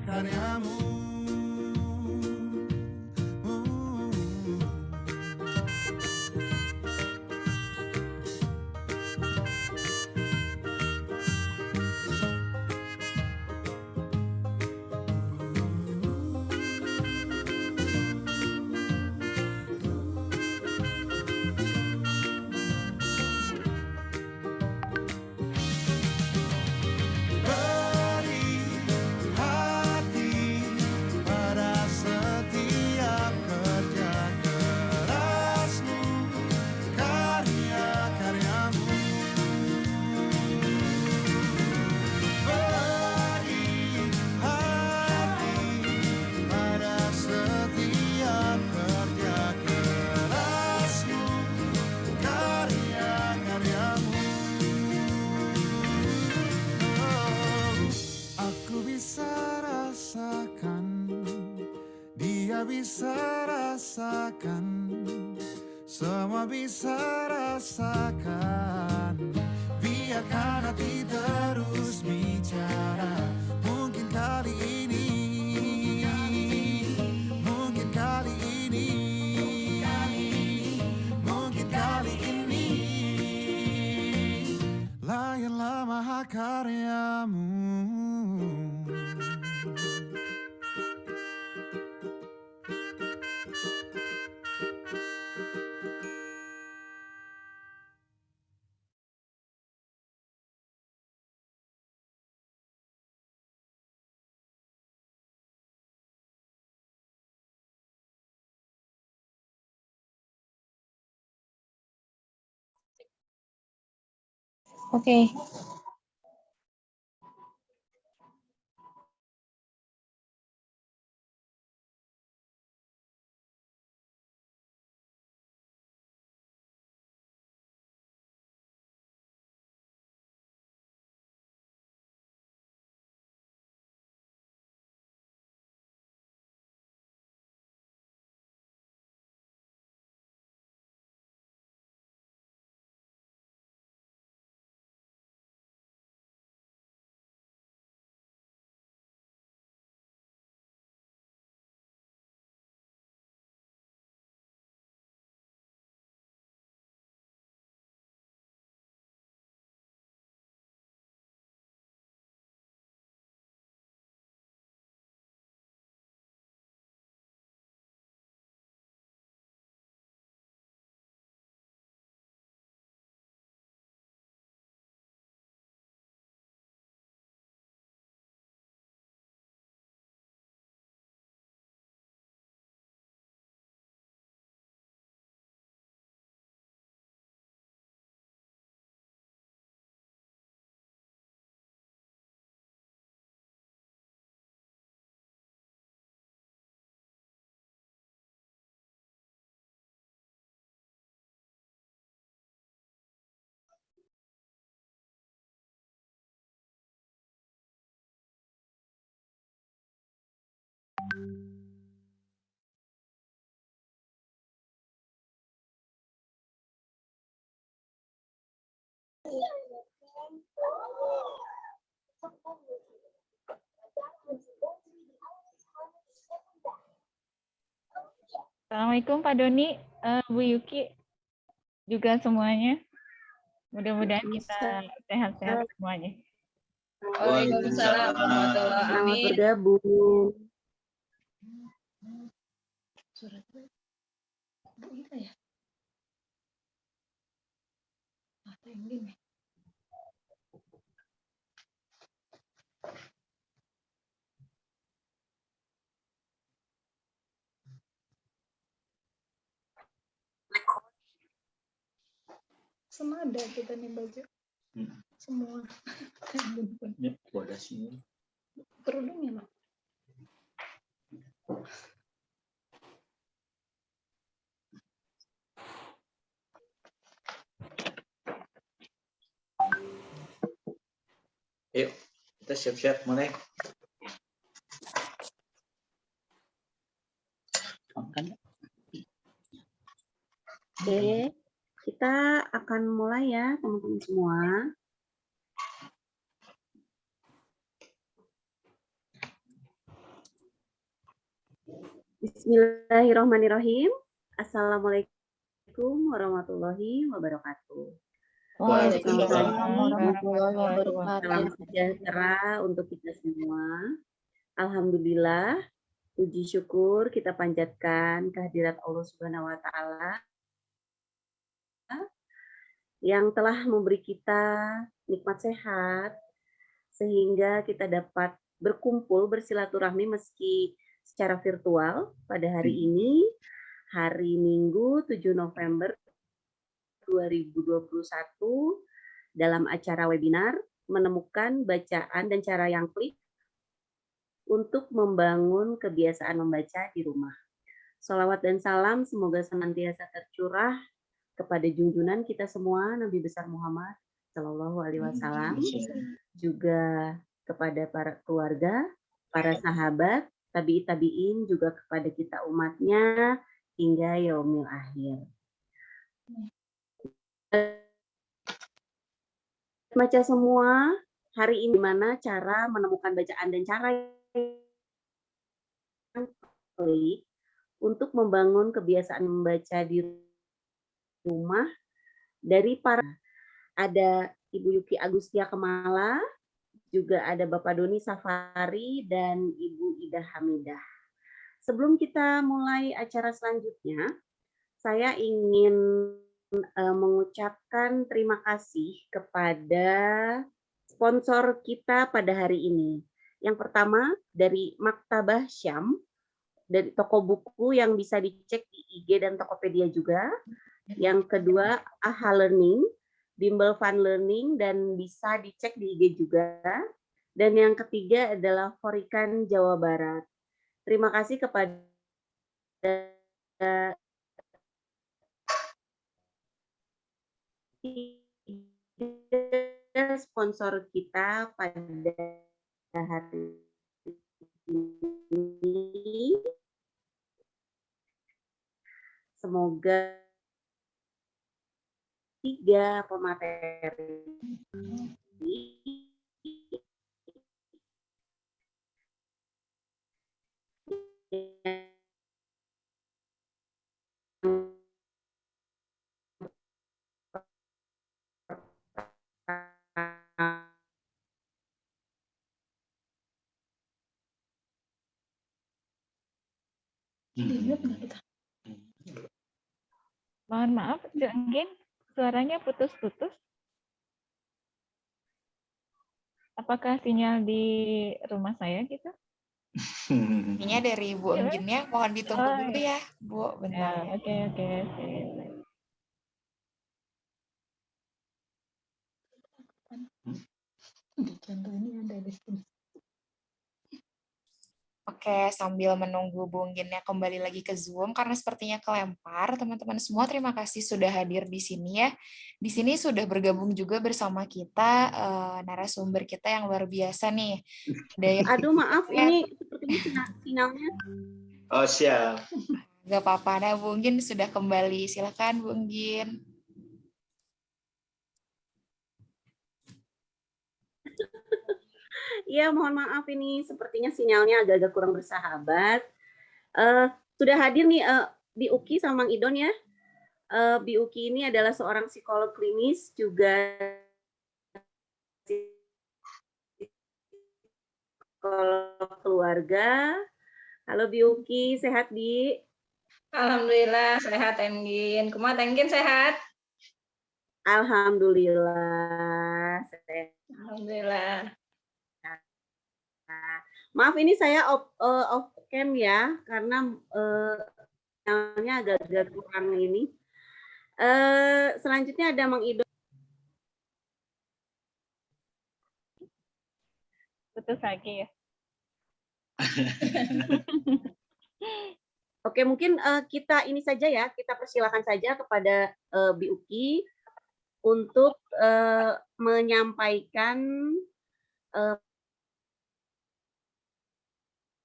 karyamu. Beri hati pada setiap kerja kerasmu, karya-karyamu. Beri hati pada setiap kerja kerasmu, karya-karyamu. Aku bisa rasakan, dia bisa rasakan, semua bisa rasakan. Biarkan hati terus bicara. Mungkin kali ini, mungkin kali ini, mungkin kali ini, layanlah mahakaryamu. Oke. Assalamualaikum Pak Doni, Bu Yuki, juga semuanya. Mudah-mudahan kita sehat-sehat semuanya. Waalaikumsalam warahmatullahi wabarakatuh. Selamat bergabung. Suratnya kita ya? Thank Sama ada kita nih baju. Semua. Ini bodas ini. Kerudungnya, Pak. Yuk, kita siap-siap mulai. Makan. Oke, kita akan mulai ya teman-teman semua. Bismillahirrahmanirrahim. Assalamualaikum warahmatullahi wabarakatuh. Waalaikumsalam warahmatullahi wabarakatuh. Salam sejahtera untuk kita semua. Alhamdulillah, puji syukur kita panjatkan kehadirat Allah Subhanahu wa taala yang telah memberi kita nikmat sehat sehingga kita dapat berkumpul bersilaturahmi meski secara virtual pada hari ini, hari Minggu 7 November 2021 dalam acara webinar menemukan bacaan dan cara yang klik untuk membangun kebiasaan membaca di rumah. Sholawat dan salam semoga senantiasa tercurah kepada junjungan kita semua Nabi besar Muhammad Shallallahu Alaihi Wasallam, juga kepada para keluarga, para sahabat, tabi'in, juga kepada kita umatnya hingga yaumil akhir. Baca semua hari ini mana cara menemukan bacaan dan cara yang klik untuk membangun kebiasaan membaca di rumah dari para ada Ibu Yuki Agustia Kemala, juga ada Bapak Doni Safari dan Ibu Ida Hamidah. Sebelum kita mulai acara selanjutnya, saya ingin mengucapkan terima kasih kepada sponsor kita pada hari ini. Yang pertama dari Maktabah Syam, dari toko buku yang bisa dicek di IG dan Tokopedia juga. Yang kedua AHA Learning, Bimbel Fun Learning dan bisa dicek di IG juga. Dan yang ketiga adalah Forikan Jawa Barat. Terima kasih kepada sponsor kita pada hari ini. Semoga 3 pemateri Mohon maaf, Jengkin, suaranya putus-putus. Apakah sinyal di rumah saya gitu? Ini dari Bu Engginnya, mohon ditunggu Oh, dulu ya, Bu, Ya, bentar ya. oke. Di contoh ini ada di sini. Oke, sambil menunggu Bu Engginnya kembali lagi ke Zoom, karena sepertinya kelempar, teman-teman semua terima kasih sudah hadir di sini ya. Di sini sudah bergabung juga bersama kita narasumber kita yang luar biasa nih. Aduh maaf, ini sepertinya sinyalnya. Oh siap. Gak apa-apa, nah Bu Enggin sudah kembali. Silakan Bu Enggin. Iya, mohon maaf ini sepertinya sinyalnya agak-agak kurang bersahabat. Sudah hadir nih Bi Uki sama Mang Idon ya. Bi Uki ini adalah seorang psikolog klinis, juga psikolog keluarga. Halo Bi Uki, sehat Bi? Alhamdulillah sehat Enggin. Kumaha Enggin sehat? Alhamdulillah. Sehat. Alhamdulillah. Maaf ini saya off cam ya, karena sinyalnya agak-agak kurang ini. Selanjutnya ada Mang Idon. Putus lagi ya. Oke, mungkin kita ini saja ya, kita persilakan saja kepada Bi Uki untuk menyampaikan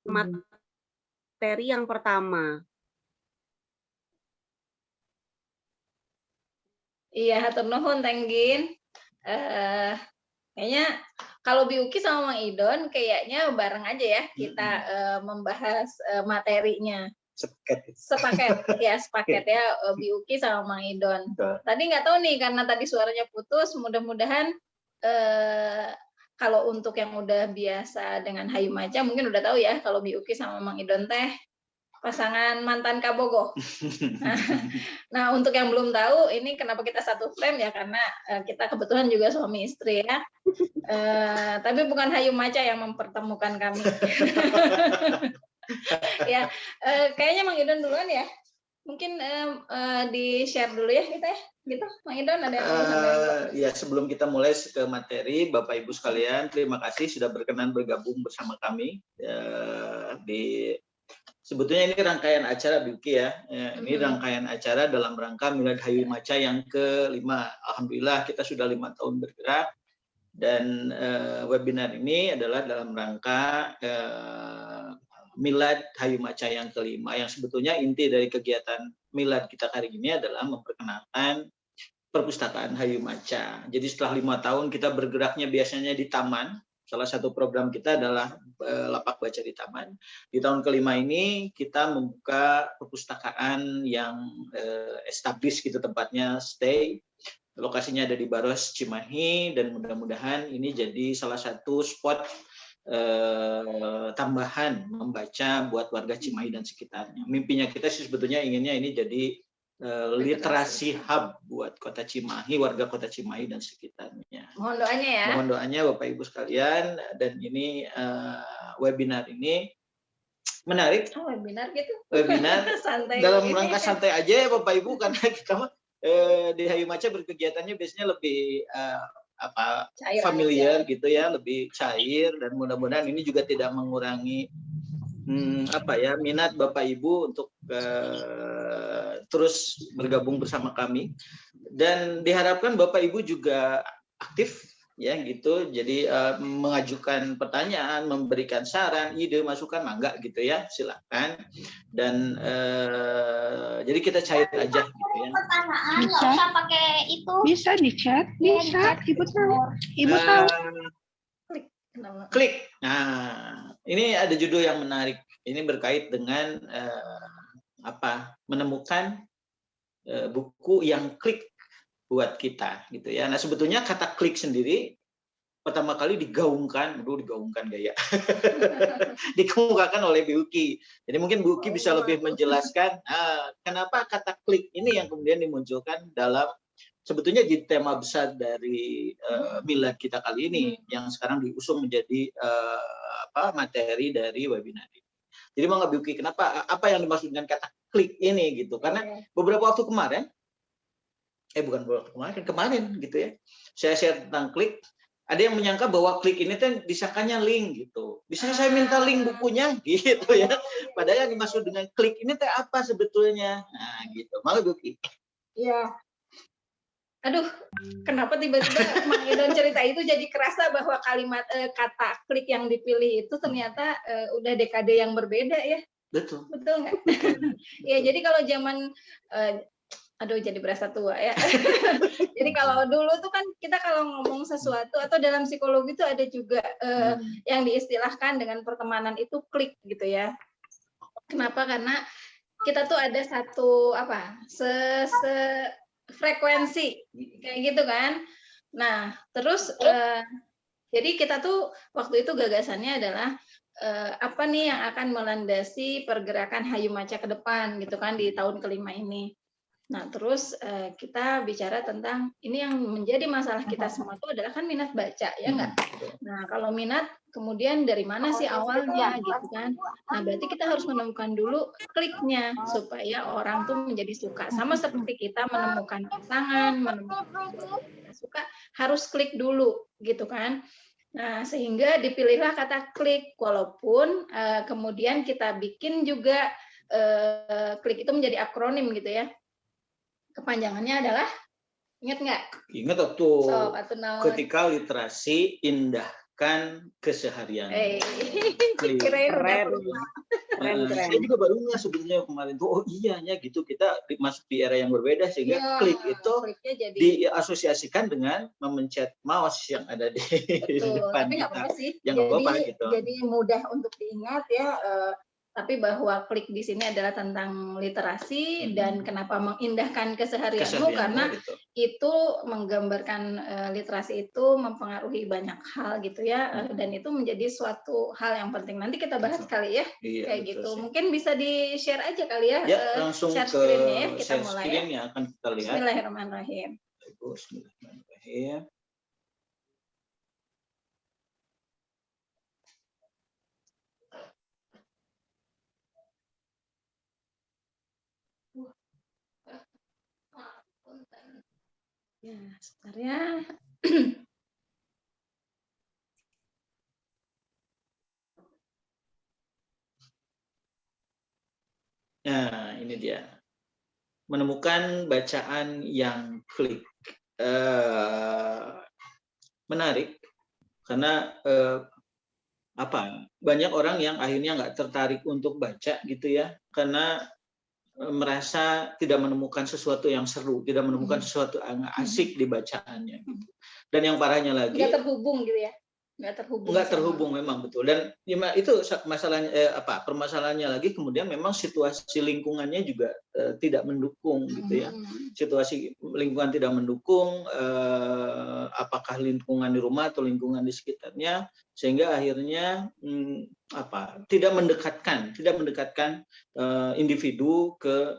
materi yang pertama. Iya, hatur nuhun Enggin. Kayaknya kalau Bi Uki sama Mang Idon kayaknya bareng aja ya kita membahas materinya. Sepaket. sepaket ya, Biuki sama Mang Idon. Betul. Tadi nggak tahu nih karena tadi suaranya putus, mudah-mudahan kalau untuk yang udah biasa dengan Hayu Maca mungkin udah tahu ya kalau Biuki sama Mang Idon teh pasangan mantan Kabogo. Nah, untuk yang belum tahu, ini kenapa kita satu frame ya, karena kita kebetulan juga suami istri ya. Tapi bukan Hayu Maca yang mempertemukan kami. Ya, kayaknya Mang Idon duluan ya. Mungkin di-share dulu ya kita ya. Gitu, Mang Idon ada yang mau disampaikan? Ya, sebelum kita mulai ke materi, Bapak Ibu sekalian, terima kasih sudah berkenan bergabung bersama kami di sebetulnya ini rangkaian acara Biuki ya. Ini rangkaian acara dalam rangka Milad Hayu Maca yang ke-5. Alhamdulillah kita sudah 5 tahun bergerak dan webinar ini adalah dalam rangka Milad Hayu Maca yang ke-5 yang sebetulnya inti dari kegiatan Milad kita hari ini adalah memperkenalkan perpustakaan Hayu Maca. Jadi setelah 5 tahun kita bergeraknya biasanya di taman. Salah satu program kita adalah lapak baca di taman. Di tahun ke-5 ini kita membuka perpustakaan yang established gitu tempatnya, stay. Lokasinya ada di Baros Cimahi dan mudah-mudahan ini jadi salah satu spot tambahan membaca buat warga Cimahi dan sekitarnya. Mimpinya kita sih sebetulnya inginnya ini jadi literasi hub buat Kota Cimahi, warga Kota Cimahi dan sekitarnya. Mohon doanya ya. Mohon doanya Bapak Ibu sekalian, dan ini webinar ini menarik. Oh, webinar gitu. Webinar Santai. dalam rangka santai aja ya Bapak Ibu, karena kita di Hayu Maca berkegiatannya biasanya lebih Cair familiar aja. gitu ya, lebih cair, dan mudah-mudahan ini juga tidak mengurangi minat Bapak Ibu untuk terus bergabung bersama kami, dan diharapkan Bapak Ibu juga aktif ya gitu, jadi mengajukan pertanyaan, memberikan saran, ide, masukan, mangga gitu ya, silakan, dan jadi kita cair aja gitu ya. Pertanyaan nggak usah pakai itu. Bisa di chat, bisa. Ibu tahu. Ibu tahu. Klik. Nah, ini ada judul yang menarik. Ini berkait dengan menemukan buku yang klik buat kita gitu ya. Nah, sebetulnya kata klik sendiri pertama kali digaungkan gaya. Dikemukakan oleh Biuki. Jadi mungkin Biuki bisa lebih menjelaskan kenapa kata klik ini yang kemudian dimunculkan dalam sebetulnya di tema besar dari Milad kita kali ini yang sekarang diusung menjadi materi dari webinar ini. Jadi Bang Biuki, kenapa, apa yang dimaksud dengan kata klik ini gitu? Karena beberapa waktu kemarin, kemarin gitu ya, saya share tentang klik. Ada yang menyangka bahwa klik ini kan disangkanya link gitu. Bisa saya minta link bukunya gitu ya. Padahal yang dimaksud dengan klik ini teh apa sebetulnya? Nah gitu. Bang Biuki. Iya. Aduh, kenapa tiba-tiba Mang Idon cerita itu jadi kerasa bahwa kalimat kata klik yang dipilih itu ternyata udah dekade yang berbeda ya. Betul. Betul nggak? Ya, jadi kalau zaman jadi berasa tua ya. Jadi kalau dulu tuh kan kita kalau ngomong sesuatu atau dalam psikologi itu ada juga yang diistilahkan dengan pertemanan itu klik gitu ya. Kenapa? Karena kita tuh ada satu frekuensi kayak gitu kan. Nah, terus jadi kita tuh waktu itu gagasannya adalah apa nih yang akan melandasi pergerakan Hayu Maca ke depan gitu kan di tahun ke-5 ini. Nah, terus kita bicara tentang ini yang menjadi masalah kita semua itu adalah kan minat baca ya enggak? Nah, kalau minat kemudian dari mana sih awalnya gitu kan? Nah, berarti kita harus menemukan dulu kliknya supaya orang tuh menjadi suka. Sama seperti kita menemukan pasangan, menemukan kita suka, harus klik dulu gitu kan? Nah, sehingga dipilihlah kata klik, walaupun kemudian kita bikin juga klik itu menjadi akronim gitu ya. Kepanjangannya adalah, ingat nggak? Ingat tuh, ketika literasi indahkan keseharian. Keren. Saya juga baru nggak sebenarnya kemarin tuh, oh iya ya gitu, kita masuk di era yang berbeda sehingga klik itu diasosiasikan dengan memencet mouse yang ada di depan tapi kita. apa-apa sih. Yang apa gitu. Jadi mudah untuk diingat ya. tapi bahwa klik di sini adalah tentang literasi dan kenapa mengindahkan keseharianmu karena gitu. itu menggambarkan literasi itu mempengaruhi banyak hal gitu ya, dan itu menjadi suatu hal yang penting. Nanti kita bahas kali ya, Iya, kayak betul gitu. sih. Mungkin bisa di-share aja kali ya, Ya, langsung share ke screen-nya ya, kita share mulai screen ya. yang akan kita lihat. Bismillahirrahmanirrahim. Bismillahirrahmanirrahim. Ya, sebentar ya. Nah, ini dia. Menemukan bacaan yang klik. Menarik karena banyak orang yang akhirnya nggak tertarik untuk baca gitu ya, karena merasa tidak menemukan sesuatu yang seru, tidak menemukan sesuatu yang asik di bacaannya gitu. Dan yang parahnya lagi Nggak terhubung gitu ya. nggak terhubung memang betul. Dan itu masalahnya permasalahannya lagi kemudian memang situasi lingkungannya juga tidak mendukung gitu ya. Situasi lingkungan tidak mendukung, apakah lingkungan di rumah atau lingkungan di sekitarnya, sehingga akhirnya tidak mendekatkan individu ke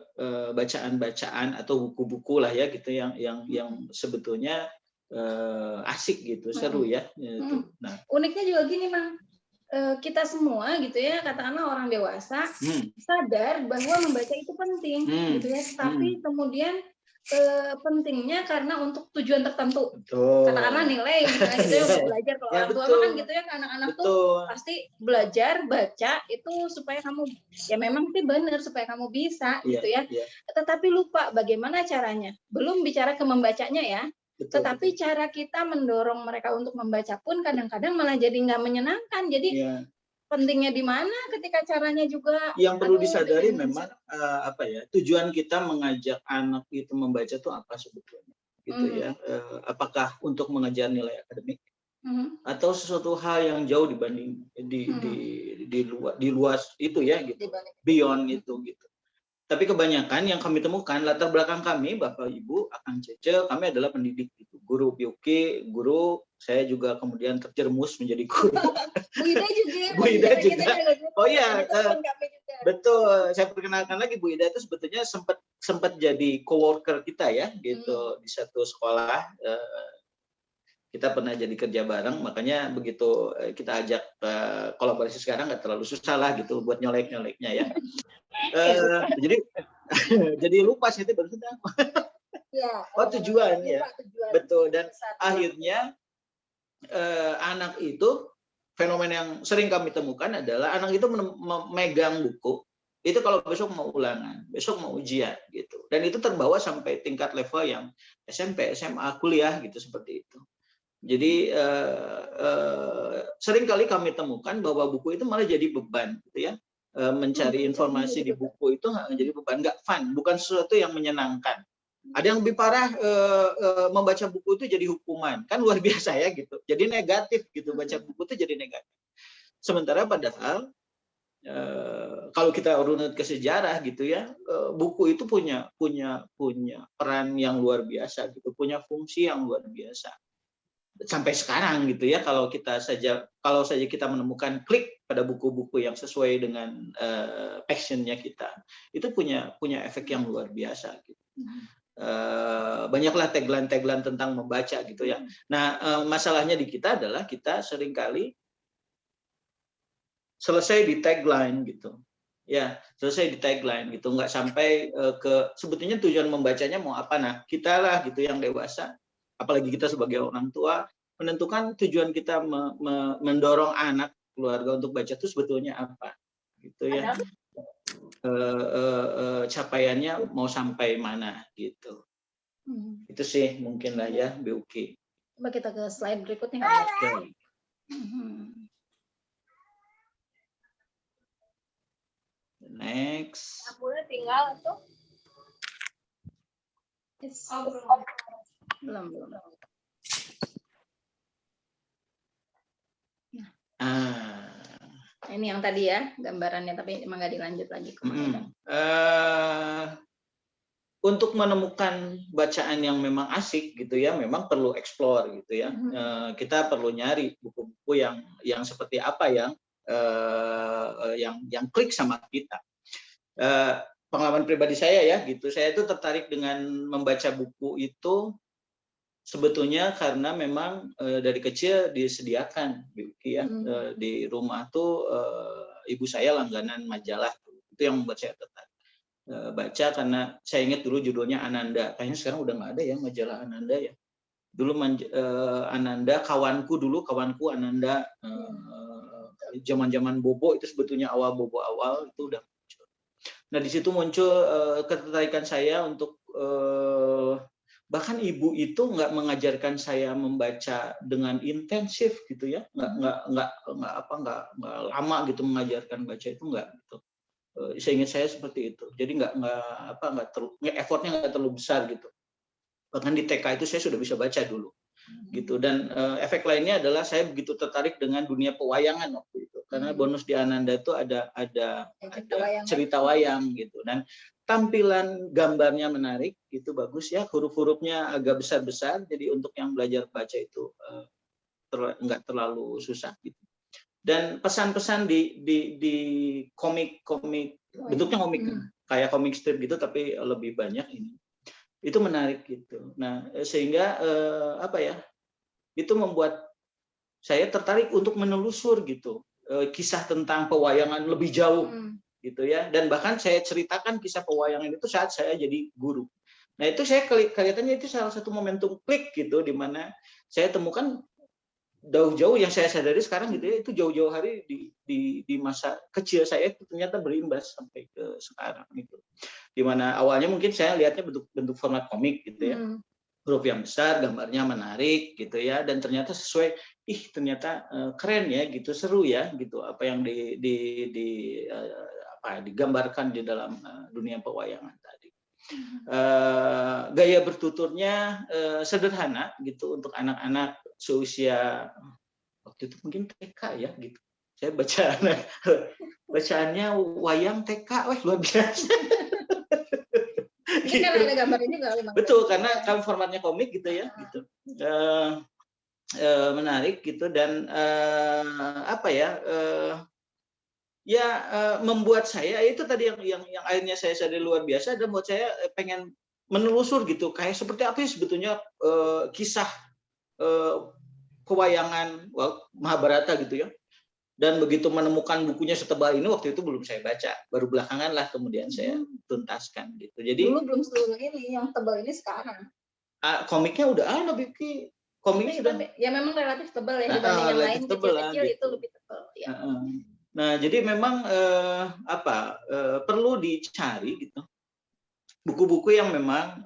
bacaan-bacaan atau buku-buku lah ya gitu yang sebetulnya asik gitu, seru ya. Gitu. Nah, uniknya juga gini, Mang. Kita semua gitu ya, katakanlah orang dewasa sadar bahwa membaca itu penting gitu ya, tapi kemudian pentingnya karena untuk tujuan tertentu. Betul. Katakanlah nilai gitu ya, untuk belajar. Kalau Ya, orang tua betul. kan gitu ya, anak-anak tuh pasti belajar baca itu supaya kamu, ya memang sih benar supaya kamu bisa gitu ya. Tetapi lupa bagaimana caranya. Belum bicara ke membacanya ya. Betul, tetapi cara kita mendorong mereka untuk membaca pun kadang-kadang malah jadi nggak menyenangkan. Jadi pentingnya di mana ketika caranya juga. Yang perlu disadari memang tujuan kita mengajak anak itu membaca itu apa sebetulnya, gitu ya. Apakah untuk mengejar nilai akademik atau sesuatu hal yang jauh dibanding di luas itu ya, gitu. Beyond itu gitu. Tapi kebanyakan yang kami temukan, latar belakang kami, Bapak Ibu, Akang Cece, kami adalah pendidik, gitu. Guru PUK, guru, saya juga kemudian terjerumus menjadi guru. Bu Ida juga. Bu Ida juga. Oh iya, betul. Saya perkenalkan lagi, Bu Ida itu sebetulnya sempat jadi coworker kita ya, gitu, di satu sekolah. Kita pernah jadi kerja bareng, makanya begitu kita ajak kolaborasi sekarang nggak terlalu susah lah gitu buat nyolek-nyoleknya ya. Jadi lupa sih itu baru sudah. Tujuan ya. Betul. Dan akhirnya anak itu, fenomena yang sering kami temukan adalah anak itu memegang buku itu kalau besok mau ulangan, besok mau ujian gitu. Dan itu terbawa sampai tingkat level yang SMP, SMA, kuliah gitu, seperti itu. Jadi sering kali kami temukan bahwa buku itu malah jadi beban gitu ya. Mencari informasi di buku itu menjadi beban, nggak fun, bukan sesuatu yang menyenangkan. Ada yang lebih parah, membaca buku itu jadi hukuman, kan luar biasa ya gitu. Jadi negatif gitu, baca buku itu jadi negatif. Sementara padahal kalau kita runut ke sejarah gitu ya, buku itu punya peran yang luar biasa gitu, punya fungsi yang luar biasa. Sampai sekarang gitu ya, kalau saja kita menemukan klik pada buku-buku yang sesuai dengan passionnya kita, itu punya efek yang luar biasa gitu. Banyaklah tagline tentang membaca gitu ya. Nah, masalahnya di kita adalah kita seringkali selesai di tagline gitu. Ya, selesai di tagline gitu, nggak sampai ke sebetulnya tujuan membacanya mau apa. Nah, kita lah gitu yang dewasa, apalagi kita sebagai orang tua, menentukan tujuan kita mendorong anak keluarga untuk baca itu sebetulnya apa, gitu ya. Capaiannya mau sampai mana gitu. Itu sih mungkin lah ya, BUK. Coba kita ke slide berikutnya. Next. Tinggal tuh. Belum. ini yang tadi ya gambarannya, tapi emang nggak dilanjut lagi kemarin. Untuk menemukan bacaan yang memang asik gitu ya, memang perlu explore gitu ya. Kita perlu nyari buku-buku yang seperti apa yang klik sama kita. Pengalaman pribadi saya ya gitu, saya itu tertarik dengan membaca buku itu sebetulnya karena memang dari kecil disediakan ya, di rumah tuh ibu saya langganan majalah itu yang membuat saya tertarik baca, karena saya ingat dulu judulnya Ananda, kayaknya sekarang udah nggak ada ya majalah Ananda ya. Dulu Ananda, kawanku Ananda, zaman-zaman Bobo itu sebetulnya awal Bobo awal itu udah muncul. Nah di situ muncul ketertarikan saya untuk bahkan ibu itu nggak mengajarkan saya membaca dengan intensif gitu ya, nggak lama gitu mengajarkan baca itu nggak gitu. Seingat saya seperti itu. Jadi effortnya nggak terlalu besar gitu. Bahkan di TK itu saya sudah bisa baca dulu gitu. Dan efek lainnya adalah saya begitu tertarik dengan dunia pewayangan waktu itu, karena bonus di Ananda itu ada cerita wayang gitu, dan tampilan gambarnya menarik gitu, bagus ya, huruf-hurufnya agak besar-besar, jadi untuk yang belajar baca itu nggak terlalu susah gitu. Dan pesan-pesan di komik bentuknya komik kayak komik strip gitu, tapi lebih banyak ini, itu menarik gitu. Nah sehingga itu membuat saya tertarik untuk menelusur gitu kisah tentang pewayangan lebih jauh gitu ya, dan bahkan saya ceritakan kisah pewayangan itu saat saya jadi guru. Nah itu saya kelihatannya itu salah satu momentum klik gitu, di mana saya temukan jauh-jauh yang saya sadari sekarang gitu ya, itu jauh-jauh hari di masa kecil saya itu ternyata berimbas sampai ke sekarang gitu. Dimana awalnya mungkin saya lihatnya bentuk format komik gitu ya, huruf yang besar, gambarnya menarik gitu ya, dan ternyata sesuai, ternyata keren ya gitu, seru ya gitu apa yang digambarkan di dalam dunia pewayangan tadi. Gaya bertuturnya sederhana gitu untuk anak-anak seusia waktu itu mungkin TK ya gitu. Saya bacaannya wayang TK, luar biasa. Ini kan ada gambarnya juga. Betul, karena kalau formatnya komik gitu ya, gitu. Menarik gitu, dan membuat saya itu tadi yang akhirnya saya sadari luar biasa, dan buat saya pengen menelusur gitu, kayak seperti apa sih sebetulnya kisah pewayangan Mahabharata gitu ya. Dan begitu menemukan bukunya setebal ini, waktu itu belum saya baca, baru belakangan lah kemudian saya tuntaskan gitu. Jadi dulu belum seluruh ini yang tebal ini sekarang. Komiknya udah ada, Biki. Komiknya sudah. Ya memang relatif tebal ya dibanding yang lain, kecil-kecil gitu. Itu lebih tebal. Ya. Nah jadi memang perlu dicari gitu buku-buku yang memang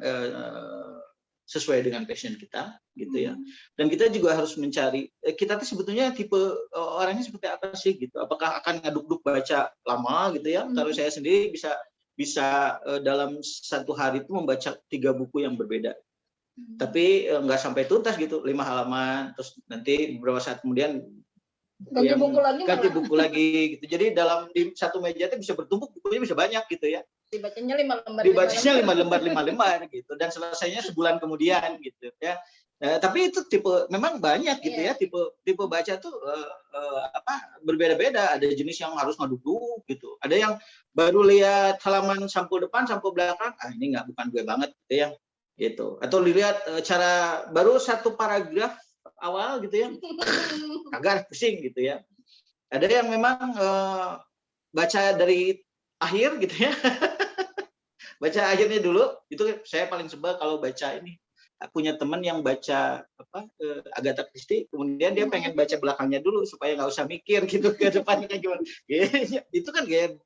sesuai dengan passion kita gitu ya, dan kita juga harus mencari kita tuh sebetulnya tipe orangnya seperti apa sih gitu, apakah akan ngaduk-duk baca lama gitu ya. Kalau saya sendiri bisa dalam satu hari itu membaca 3 buku yang berbeda, tapi nggak sampai tuntas gitu, 5 halaman, terus nanti beberapa saat kemudian ganti buku lagi gitu. Jadi di satu meja itu bisa bertumpuk, bukunya bisa banyak gitu ya. Dibacanya 5 lembar gitu, dan selesainya sebulan kemudian gitu ya. Tapi itu memang banyak gitu ya, tipe baca tuh berbeda-beda. Ada jenis yang harus ngaduk-duk gitu, ada yang baru lihat halaman sampul depan sampul belakang, ini bukan gue banget gitu ya gitu, atau dilihat cara baru satu paragraf awal gitu ya, agak pusing gitu ya. Ada yang memang baca dari akhir gitu ya. Baca akhirnya dulu, itu saya paling sebel kalau baca ini. Punya teman yang baca Agatha Christie, kemudian dia pengen baca belakangnya dulu supaya nggak usah mikir gitu ke depannya gimana. Itu kan gaya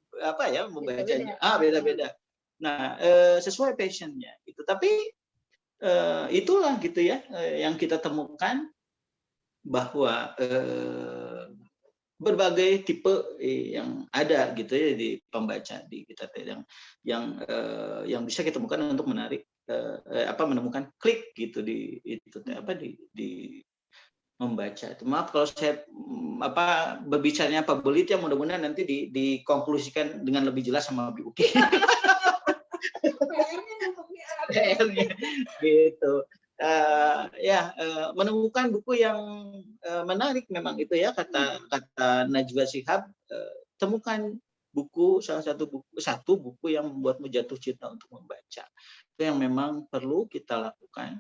membacanya. Beda-beda. Nah, sesuai passionnya itu. Tapi itulah gitu ya yang kita temukan, bahwa berbagai tipe yang ada gitu ya di pembaca di kita, yang bisa kita temukan untuk menarik menemukan klik gitu di membaca. Itu maaf kalau saya berbicaranya apa belit ya, mudah-mudahan nanti dikonklusikan dengan lebih jelas sama Bu Uki. Gitu. Menemukan buku yang menarik memang itu ya, kata Najwa Shihab, temukan satu buku yang membuatmu jatuh cinta untuk membaca. Itu yang memang perlu kita lakukan.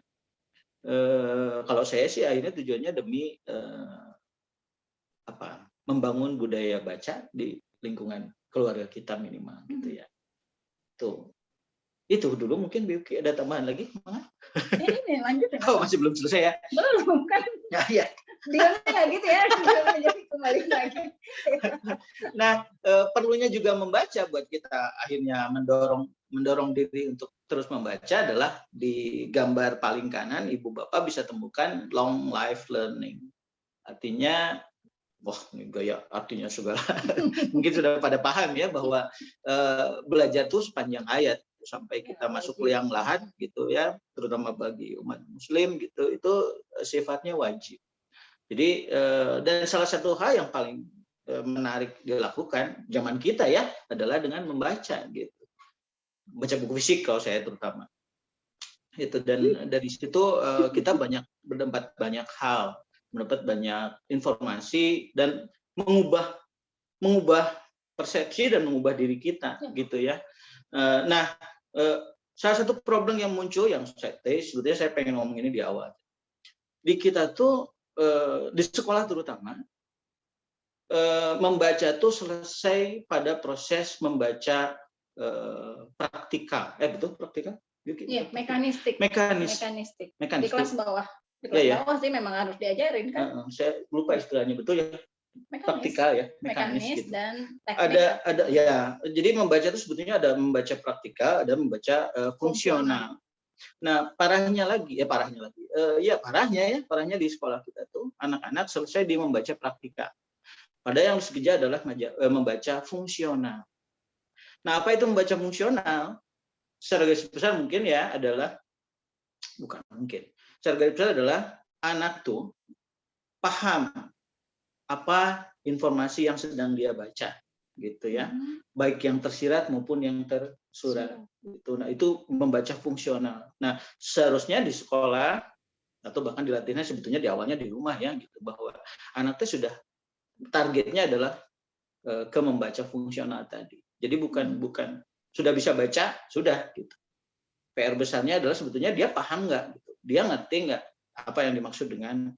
Kalau saya sih akhirnya tujuannya demi membangun budaya baca di lingkungan keluarga kita minimal gitu ya. Itu dulu mungkin Bu Uki ada tambahan lagi? Ini lanjut ya. Oh, masih belum selesai ya? Belum kan? Ya. Diamnya gitu ya, jadi kembali lagi. Nah, perlunya juga membaca buat kita akhirnya mendorong diri untuk terus membaca adalah di gambar paling kanan Ibu Bapak bisa temukan long life learning. Artinya, ini gaya artinya segala. Mungkin sudah pada paham ya bahwa belajar itu sepanjang hayat sampai kita masuk liang lahat gitu ya, terutama bagi umat Muslim gitu, itu sifatnya wajib. Jadi dan salah satu hal yang paling menarik dilakukan zaman kita ya adalah dengan membaca gitu, baca buku fisik kalau saya terutama itu, dan dari situ kita mendapat banyak hal, mendapat banyak informasi dan mengubah persepsi dan mengubah diri kita gitu ya. Nah, salah satu problem yang muncul yang sebetulnya saya pengen ngomong ini di awal, di kita tuh di sekolah terutama membaca tuh selesai pada proses membaca praktikal. Betul praktikal? Iya, mekanistik. Mekanistik. Di kelas bawah. Di kelas bawah sih memang harus diajarin kan. Saya lupa istilahnya, betul ya. Praktikal ya, mekanis gitu. Dan teknik. Ada ya. Jadi membaca itu sebetulnya ada membaca praktikal, ada membaca fungsional. Nah, parahnya di sekolah kita tuh anak-anak selesai di membaca praktikal. Padahal yang sekeja adalah membaca fungsional. Nah, apa itu membaca fungsional? Secara garis besar mungkin ya adalah secara garis besar adalah anak tuh paham apa informasi yang sedang dia baca gitu ya, baik yang tersirat maupun yang tersurat gitu. Nah, itu membaca fungsional. Nah, seharusnya di sekolah atau bahkan dilatihnya sebetulnya di awalnya di rumah ya gitu, bahwa anaknya sudah targetnya adalah ke membaca fungsional tadi. Jadi bukan sudah bisa baca sudah gitu. PR besarnya adalah sebetulnya dia paham nggak gitu, dia ngerti nggak apa yang dimaksud dengan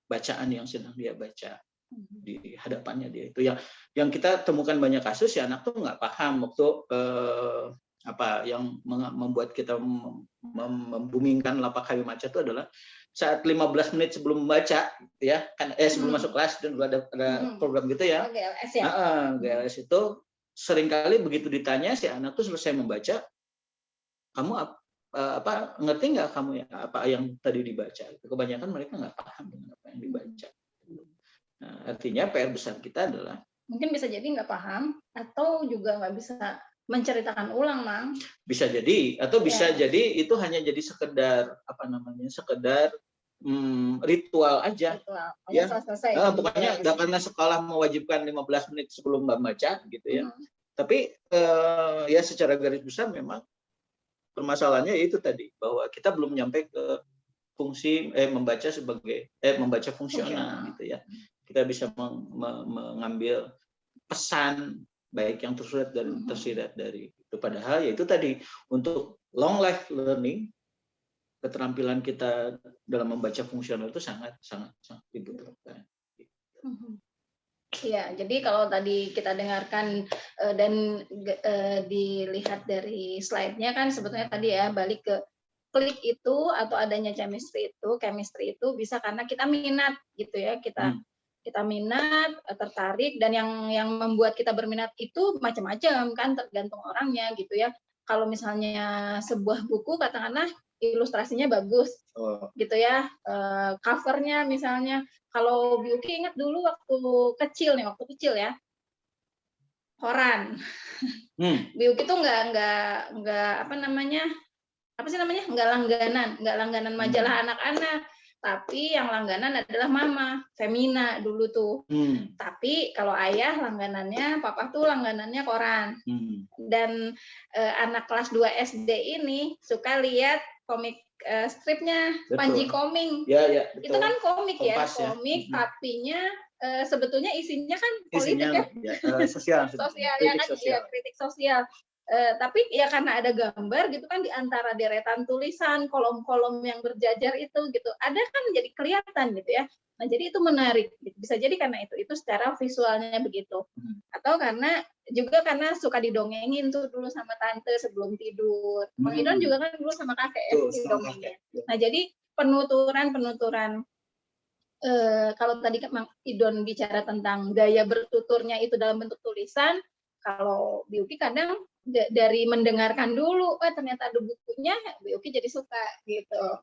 bacaan yang sedang dia baca di hadapannya dia. Itu yang kita temukan banyak kasus ya, anak tuh nggak paham waktu yang membuat kita membumingkan lapak kayu maca itu adalah saat 15 menit sebelum membaca ya kan, sebelum masuk kelas dan ada program gitu ya. GLS ya. GLS itu seringkali begitu ditanya si anak tuh selesai membaca, kamu ngerti nggak kamu ya apa yang tadi dibaca? Kebanyakan mereka nggak paham dengan apa yang dibaca. Nah, artinya PR besar kita adalah mungkin bisa jadi nggak paham atau juga nggak bisa menceritakan ulang, Mang. Bisa jadi atau bisa jadi itu hanya jadi sekedar ritual aja. Ya. Selesai. Pokoknya nggak karena sekolah mewajibkan 15 menit sebelum membaca gitu ya. Tapi ya secara garis besar memang permasalahannya itu tadi, bahwa kita belum nyampe ke fungsi membaca fungsional gitu ya. Kita bisa mengambil pesan baik yang tersurat dan tersirat dari itu. Padahal ya itu tadi, untuk long life learning keterampilan kita dalam membaca fungsional itu sangat dibutuhkan. Iya, jadi kalau tadi kita dengarkan dan dilihat dari slide-nya kan sebetulnya tadi ya balik ke klik itu atau adanya chemistry itu bisa karena kita minat gitu ya, kita minat, tertarik, dan yang membuat kita berminat itu macam-macam kan, tergantung orangnya gitu ya. Kalau misalnya sebuah buku katakanlah ilustrasinya bagus gitu ya, covernya misalnya, kalau Bu Uki ingat dulu waktu kecil ya, koran. Bu Uki tuh nggak nggak langganan majalah anak-anak. tapi yang langganan adalah mama, Femina dulu tuh. Tapi kalau ayah langganannya, papa tuh langganannya koran. Dan anak kelas 2 SD ini suka lihat komik stripnya Panji Koming. Ya, itu kan komik Kompas, ya, komik tapinya sebetulnya isinya kan politik sosial ya kan, sosial. Kritik sosial. Tapi ya karena ada gambar gitu kan di antara deretan tulisan, kolom-kolom yang berjajar itu gitu, ada kan jadi kelihatan gitu ya. Nah, jadi itu menarik. Bisa jadi karena itu secara visualnya begitu. Atau karena suka didongengin tuh dulu sama tante sebelum tidur. Mang Idon juga kan dulu sama kakek ya didongengin. Nah, jadi penuturan kalau tadi Mang Idon bicara tentang gaya bertuturnya itu dalam bentuk tulisan, kalau Biuki kadang dari mendengarkan dulu, ternyata ada bukunya, Biuki jadi suka gitu.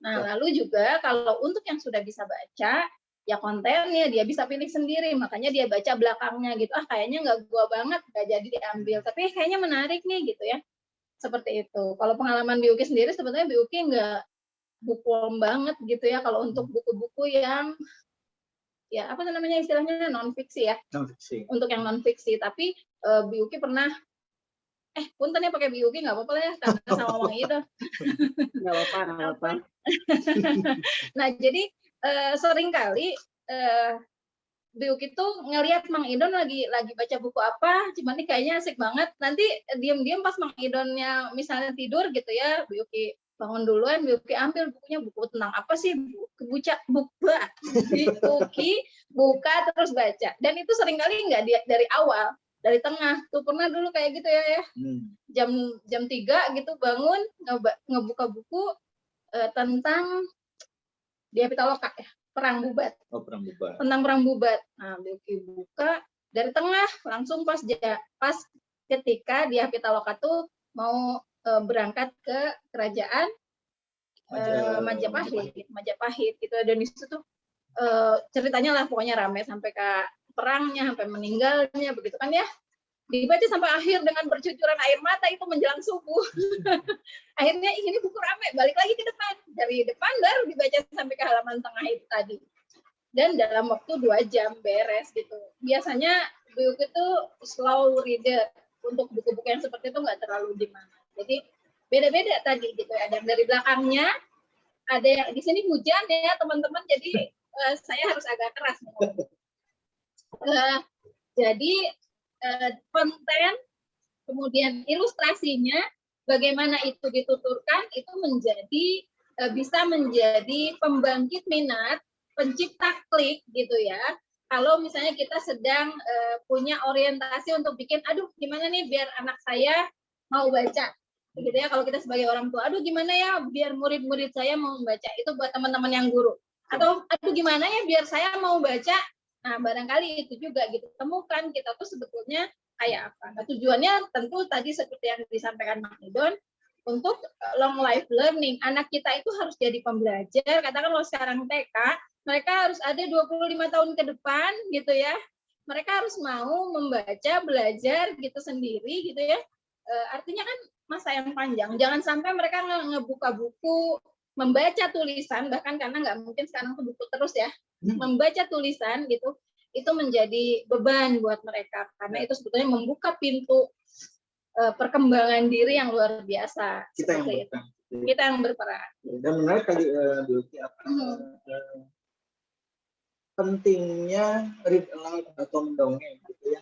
Nah, lalu juga kalau untuk yang sudah bisa baca, ya kontennya dia bisa pilih sendiri, makanya dia baca belakangnya gitu. Kayaknya nggak gua banget, nggak jadi diambil, tapi kayaknya menarik nih gitu ya. Seperti itu. Kalau pengalaman Biuki sendiri, sebetulnya Biuki nggak buku banget gitu ya, kalau untuk buku-buku yang ya apa namanya istilahnya non fiksi ya. Untuk yang non fiksi, tapi Biuki pernah punten ya pakai Biuki nggak apa-apa ya karena sama Mang Idon. Nggak apa-apa. Nah, jadi seringkali Biuki tuh ngelihat Mang Idon lagi baca buku apa, cuman ini kayaknya asik banget. Nanti diam-diam pas Mang Idonnya misalnya tidur gitu ya, Biuki bangun duluan, Biuki ambil bukunya, buku tentang apa sih? Biuki buka terus baca. Dan itu seringkali nggak dari awal, dari tengah. Tuh pernah dulu kayak gitu ya. Jam 3 gitu bangun ngebuka buku tentang Dia Pitaloka ya, Perang Bubat. Tentang Perang Bubat. Nah, Biuki buka dari tengah langsung pas ketika Dia Pitaloka tuh mau berangkat ke kerajaan Majapahit gitu. Dan itu tuh ceritanya lah pokoknya rame sampai ke perangnya, sampai meninggalnya begitu kan ya. Dibaca sampai akhir dengan bercucuran air mata itu menjelang subuh. Akhirnya ini buku rame, balik lagi ke depan. Dari depan baru dibaca sampai ke halaman tengah itu tadi. Dan dalam waktu 2 jam beres gitu. Biasanya buku itu slow reader. Untuk buku-buku yang seperti itu nggak terlalu gimana. Jadi beda-beda tadi gitu ya. Ada yang dari belakangnya, ada yang di sini hujan ya teman-teman. Jadi saya harus agak keras. Jadi konten, kemudian ilustrasinya, bagaimana itu dituturkan, itu bisa menjadi pembangkit minat, pencipta klik gitu ya. Kalau misalnya kita sedang punya orientasi untuk bikin, gimana nih biar anak saya mau baca, gitu ya. Kalau kita sebagai orang tua, gimana ya biar murid-murid saya mau membaca, itu buat teman-teman yang guru. Atau, gimana ya biar saya mau baca. Nah, barangkali itu juga gitu. Temukan kita tuh sebetulnya kayak apa. Nah, tujuannya tentu tadi seperti yang disampaikan Mang Idon, untuk long life learning. Anak kita itu harus jadi pembelajar. Katakan kalau sekarang TK, mereka harus ada 25 tahun ke depan gitu ya. Mereka harus mau membaca, belajar gitu sendiri gitu ya. Artinya kan masa yang panjang. Jangan sampai mereka ngebuka buku, membaca tulisan, bahkan karena nggak mungkin sekarang tuh buku terus ya. Membaca tulisan gitu, itu menjadi beban buat mereka. Karena itu sebetulnya membuka pintu perkembangan diri yang luar biasa. Kita yang berperan. Dan menarik tadi pentingnya read aloud atau mendongeng gitu ya.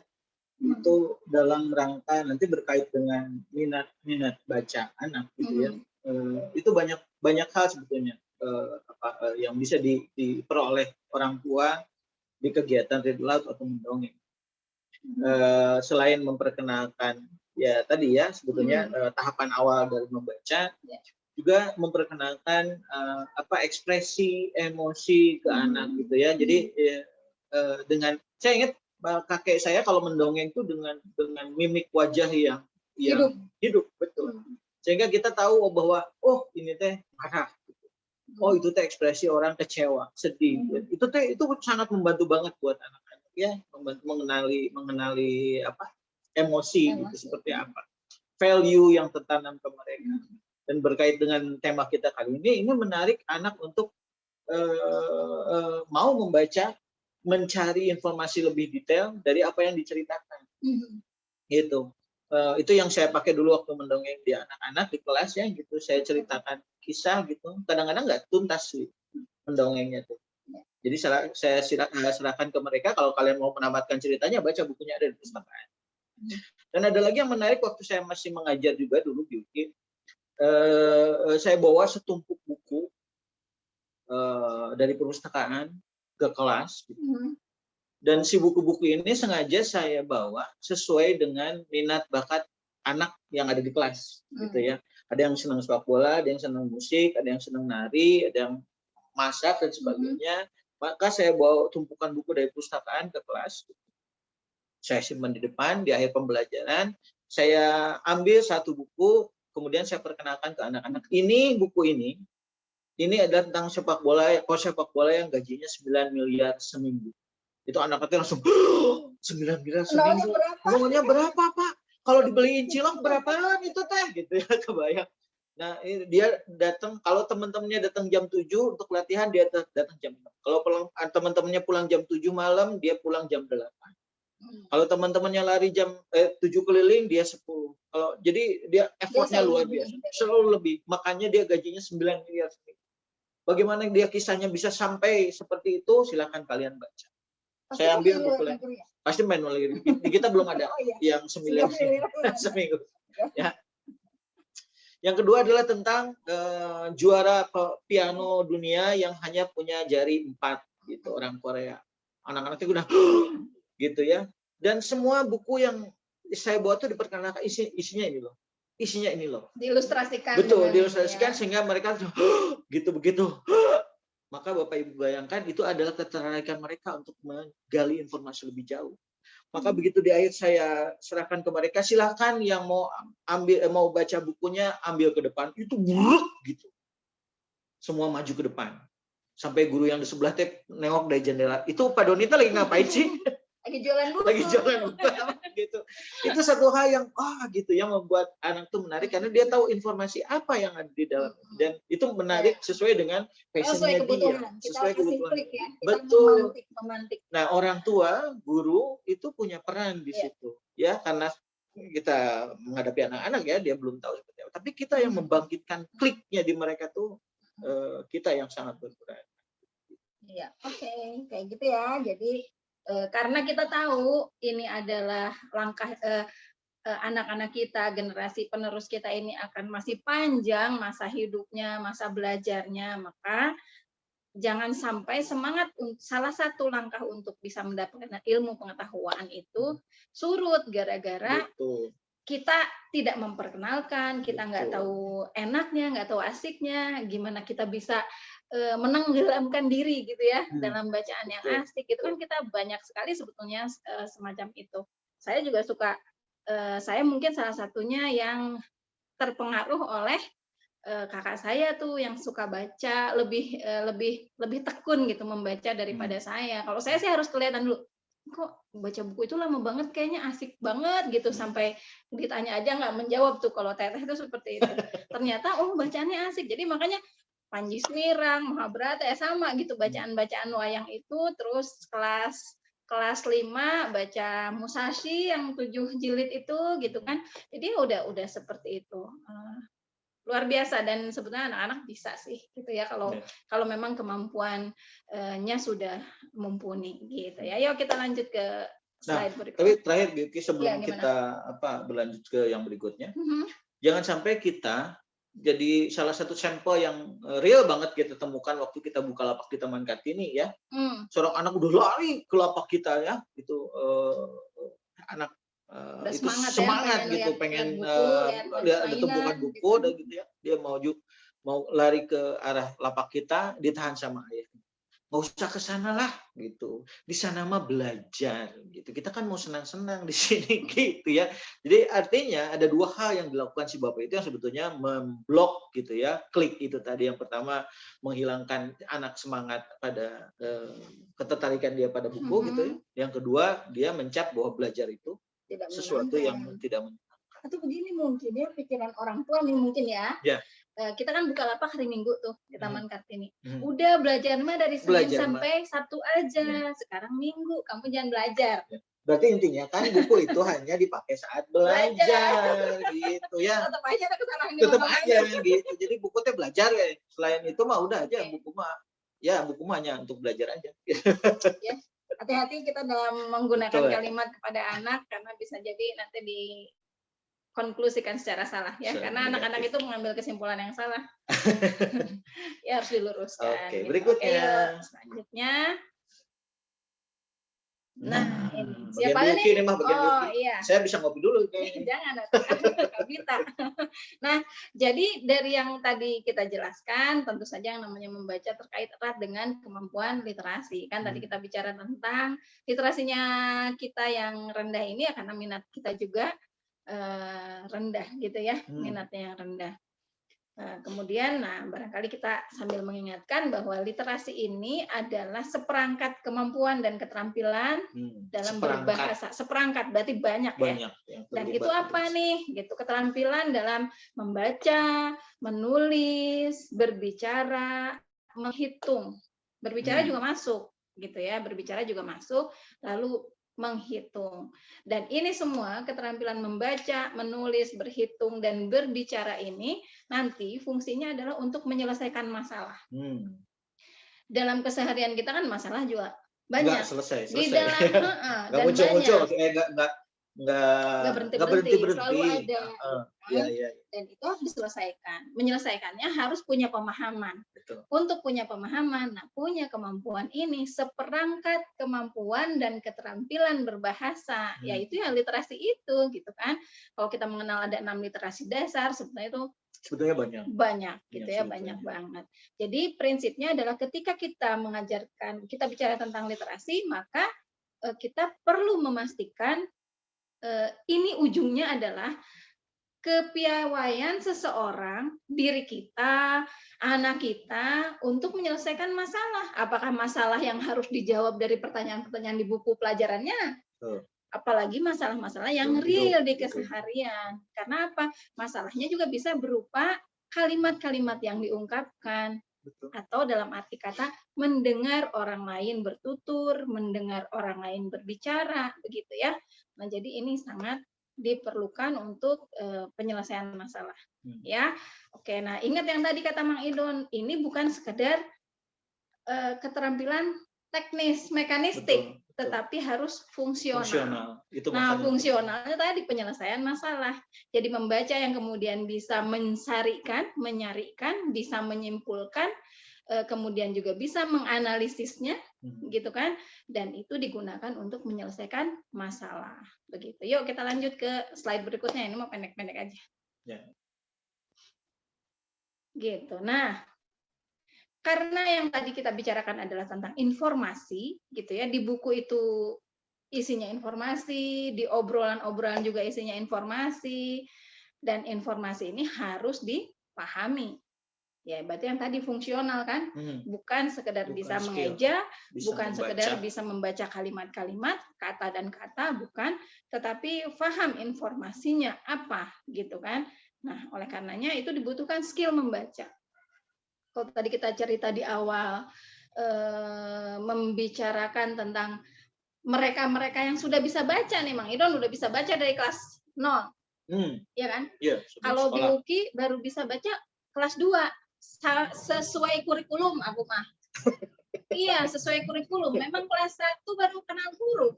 Itu dalam rangka nanti berkait dengan minat baca anak gitu ya. Itu banyak hal sebetulnya yang bisa diperoleh orang tua di kegiatan read aloud atau mendongeng. Selain memperkenalkan ya tadi ya sebetulnya tahapan awal dari membaca, juga memperkenalkan ekspresi emosi ke anak gitu ya. Jadi dengan saya ingat kakek saya kalau mendongeng itu dengan mimik wajah yang hidup betul. Sehingga kita tahu bahwa ini teh marah. Itu teh ekspresi orang kecewa, sedih. Itu sangat membantu banget buat anak-anak ya, membantu mengenali emosi gitu seperti apa. Value yang tertanam ke mereka. Dan berkait dengan tema kita kali ini menarik anak untuk mau membaca, mencari informasi lebih detail dari apa yang diceritakan. Gitu. Itu yang saya pakai dulu waktu mendongeng di anak-anak di kelas ya gitu. Saya ceritakan kisah gitu. Kadang-kadang nggak tuntas sih mendongengnya tuh. Jadi saya serahkan ke mereka, kalau kalian mau menamatkan ceritanya baca bukunya, ada di perpustakaan. Dan ada lagi yang menarik, waktu saya masih mengajar juga dulu di UKI, saya bawa setumpuk buku dari perpustakaan ke kelas. Gitu. Dan si buku-buku ini sengaja saya bawa sesuai dengan minat bakat anak yang ada di kelas, gitu ya. Ada yang senang sepak bola, ada yang senang musik, ada yang senang nari, ada yang masak dan sebagainya. Maka saya bawa tumpukan buku dari perpustakaan ke kelas. Saya simpan di depan, di akhir pembelajaran saya ambil satu buku, kemudian saya perkenalkan ke anak-anak. Ini buku ini adalah tentang sepak bola, coach sepak bola yang gajinya 9 miliar seminggu. Itu anak-anak langsung 9 miliar seminggu. Maunya berapa, Pak? Kalau dibeliin cilok berapaan itu teh? Gitu ya, kebayang. Nah, dia datang, kalau teman-temannya datang jam 7 untuk latihan, dia datang jam 6. Kalau teman-temannya pulang jam 7 malam, dia pulang jam 8. Kalau teman-temannya lari jam 7 keliling, dia 10. Jadi dia effortnya luar biasa. Selalu lebih. Makanya dia gajinya 9 miliar. Bagaimana dia kisahnya bisa sampai seperti itu, silakan kalian baca. Saya ambil buku lagi. Pasti manual. Di kita belum ada yang 9 seminggu. Ya. Yang kedua adalah tentang juara piano dunia yang hanya punya jari 4 gitu, orang Korea. Anak-anaknya udah gitu ya. Dan semua buku yang saya bawa itu diperkenalkan isinya ini loh. Isinya ini loh. Diilustrasikan. Betul, diilustrasikan sehingga mereka gitu begitu. Maka Bapak Ibu bayangkan itu adalah ketertarikan mereka untuk menggali informasi lebih jauh. Maka begitu di akhir saya serahkan ke mereka, silakan yang mau baca bukunya ambil ke depan. Itu buruk gitu. Semua maju ke depan. Sampai guru yang di sebelah nengok dari jendela. Itu Pak Donita lagi ngapain sih? Lagi jualan buku. Lagi jualan buku gitu. Itu satu hal yang gitu yang membuat anak itu menarik karena dia tahu informasi apa yang ada di dalam, dan itu menarik sesuai dengan passionnya dia, sesuai kebutuhan. Ya. Betul. Memantik. Nah, orang tua, guru itu punya peran di situ, ya, karena kita menghadapi anak-anak ya, dia belum tahu seperti apa. Tapi kita yang membangkitkan kliknya di mereka tuh, kita yang sangat berperan. Iya, oke, kayak gitu ya. Jadi karena kita tahu ini adalah langkah anak-anak kita, generasi penerus kita ini akan masih panjang masa hidupnya, masa belajarnya, maka jangan sampai semangat salah satu langkah untuk bisa mendapatkan ilmu pengetahuan itu surut gara-gara kita tidak memperkenalkan, kita nggak tahu enaknya, nggak tahu asiknya, gimana kita bisa menenggelamkan diri gitu ya dalam bacaan yang asik. Itu kan kita banyak sekali sebetulnya semacam itu. Saya juga suka, saya mungkin salah satunya yang terpengaruh oleh kakak saya tuh yang suka baca, lebih tekun gitu membaca daripada saya. Kalau saya sih harus kelihatan dulu, kok baca buku itu lama banget, kayaknya asik banget gitu, sampai ditanya aja nggak menjawab tuh. Kalau Teteh itu seperti itu. Ternyata bacaannya asik. Jadi makanya Panji Smirang, Mahabharata ya sama gitu, bacaan-bacaan wayang itu. Terus kelas 5 baca Musashi yang 7 jilid itu gitu kan. Jadi udah seperti itu. Luar biasa, dan sebetulnya anak-anak bisa sih gitu ya kalau memang kemampuannya sudah mumpuni gitu ya. Yuk kita lanjut ke slide berikutnya. Tapi terakhir Bilky, sebelum kita berlanjut ke yang berikutnya, jangan sampai kita jadi salah satu sampel yang real banget kita temukan waktu kita buka lapak di Taman Kartini ya. Seorang anak udah lari ke lapak kita ya, itu anak itu semangat ya, gitu, pengen lihat tumpukan buku dan gitu ya, dia mau lari ke arah lapak kita, ditahan sama ayahnya. Nggak usah ke sana lah gitu, di sana mah belajar gitu, kita kan mau senang-senang di sini gitu ya. Jadi artinya ada dua hal yang dilakukan si bapak itu yang sebetulnya memblok gitu ya, klik itu tadi. Yang pertama menghilangkan anak semangat pada ketertarikan dia pada buku gitu ya. Yang kedua dia mencap bahwa belajar itu sesuatu yang tidak menyenangkan. Atau begini mungkin ya, pikiran orang tua nih mungkin ya. kita kan Bukalapak hari Minggu tuh di Hmm. Taman Kartini. Hmm. Udah belajar mah dari Senin Belajar mah. sampai Sabtu aja. Ya. Sekarang Minggu, kamu jangan belajar. Berarti intinya kan buku itu hanya dipakai saat belajar gitu ya. Tetap aja ada kesalahan di Tetap mana-mana. aja gitu. Jadi buku teh belajar ya. Selain itu mah udah aja buku mah. Ya buku mah hanya untuk belajar aja. Ya. Hati-hati kita dalam menggunakan Betul. kalimat kepada anak karena bisa jadi nanti dikonklusikan secara salah ya. Secara Karena anak-anak negatif. itu mengambil kesimpulan yang salah. Ya harus diluruskan. Oke, gitu. berikutnya. Oke, yuk. Selanjutnya. Nah, ini. Bagian Siapa Yuki nih? ini mah bagian Oh, Yuki. iya. Saya bisa ngopi dulu kayaknya. Jangan, Kak Bita. Nah, jadi dari yang tadi kita jelaskan, tentu saja yang namanya membaca terkait erat dengan kemampuan literasi. Kan tadi kita bicara tentang literasinya kita yang rendah ini ya karena minat kita juga rendah gitu ya, minatnya yang rendah. Kemudian, barangkali kita sambil mengingatkan bahwa literasi ini adalah seperangkat kemampuan dan keterampilan dalam berbahasa. Seperangkat berarti banyak ya. Dan itu apa nih? Gitu, keterampilan dalam membaca, menulis, berbicara, menghitung. Berbicara juga masuk, gitu ya. Berbicara juga masuk. Lalu menghitung. Dan ini semua keterampilan membaca, menulis, berhitung, dan berbicara ini nanti fungsinya adalah untuk menyelesaikan masalah. Dalam keseharian kita kan masalah juga banyak. Nggak selesai. Di dalam nggak muncul-muncul, nggak berhenti-berhenti. Selalu ada. Iya. Dan itu harus diselesaikan. Menyelesaikannya harus punya pemahaman. Betul. Untuk punya pemahaman, punya kemampuan ini seperangkat kemampuan dan keterampilan berbahasa, yaitu yang literasi itu, gitu kan. Kalau kita mengenal ada 6 literasi dasar, sebenarnya itu banyak gitu ya, banyak banget. Jadi prinsipnya adalah ketika kita kita bicara tentang literasi, maka kita perlu memastikan ini ujungnya adalah kepiawaian seseorang, diri kita, anak kita untuk menyelesaikan masalah. Apakah masalah yang harus dijawab dari pertanyaan-pertanyaan di buku pelajarannya? Apalagi masalah-masalah yang real di keseharian. Karena apa? Masalahnya juga bisa berupa kalimat-kalimat yang diungkapkan. Atau dalam arti kata mendengar orang lain bertutur, mendengar orang lain berbicara, begitu ya. Nah, jadi ini sangat diperlukan untuk penyelesaian masalah. Ya, oke. Nah, ingat yang tadi kata Mang Idon, ini bukan sekedar keterampilan teknis, mekanistik, tetapi harus fungsional. Fungsionalnya tadi penyelesaian masalah. Jadi membaca yang kemudian bisa mensarikan, menyarikan, bisa menyimpulkan, kemudian juga bisa menganalisisnya, gitu kan? Dan itu digunakan untuk menyelesaikan masalah. Begitu. Yuk kita lanjut ke slide berikutnya. Ini mau pendek-pendek aja. Ya. Gitu. Nah, karena yang tadi kita bicarakan adalah tentang informasi, gitu ya. Di buku itu isinya informasi, di obrolan-obrolan juga isinya informasi, dan informasi ini harus dipahami. Ya, berarti yang tadi fungsional kan, bukan sekedar bisa mengeja, bukan sekedar bisa membaca kalimat-kalimat, kata dan kata, bukan, tetapi paham informasinya apa, gitu kan. Nah, oleh karenanya itu dibutuhkan skill membaca. Kalau tadi kita cerita di awal, membicarakan tentang mereka-mereka yang sudah bisa baca nih, Mang Idon udah bisa baca dari kelas 0, ya kan? Ya, kalau Biuki baru bisa baca kelas 2. Sesuai kurikulum aku mah. Iya, sesuai kurikulum. Memang kelas 1 baru kenal huruf.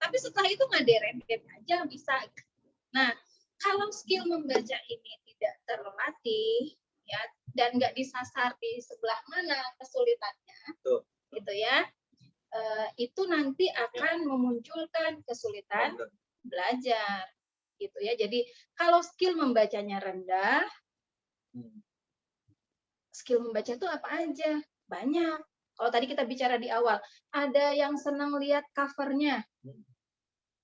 Tapi setelah itu ngaderet aja bisa. Nah, kalau skill membaca ini tidak terlatih ya dan nggak disasar di sebelah mana kesulitannya, gitu ya. Itu nanti akan memunculkan kesulitan belajar, gitu ya. Jadi kalau skill membacanya rendah, skill membaca itu apa aja? Banyak. Kalau tadi kita bicara di awal, ada yang senang lihat covernya,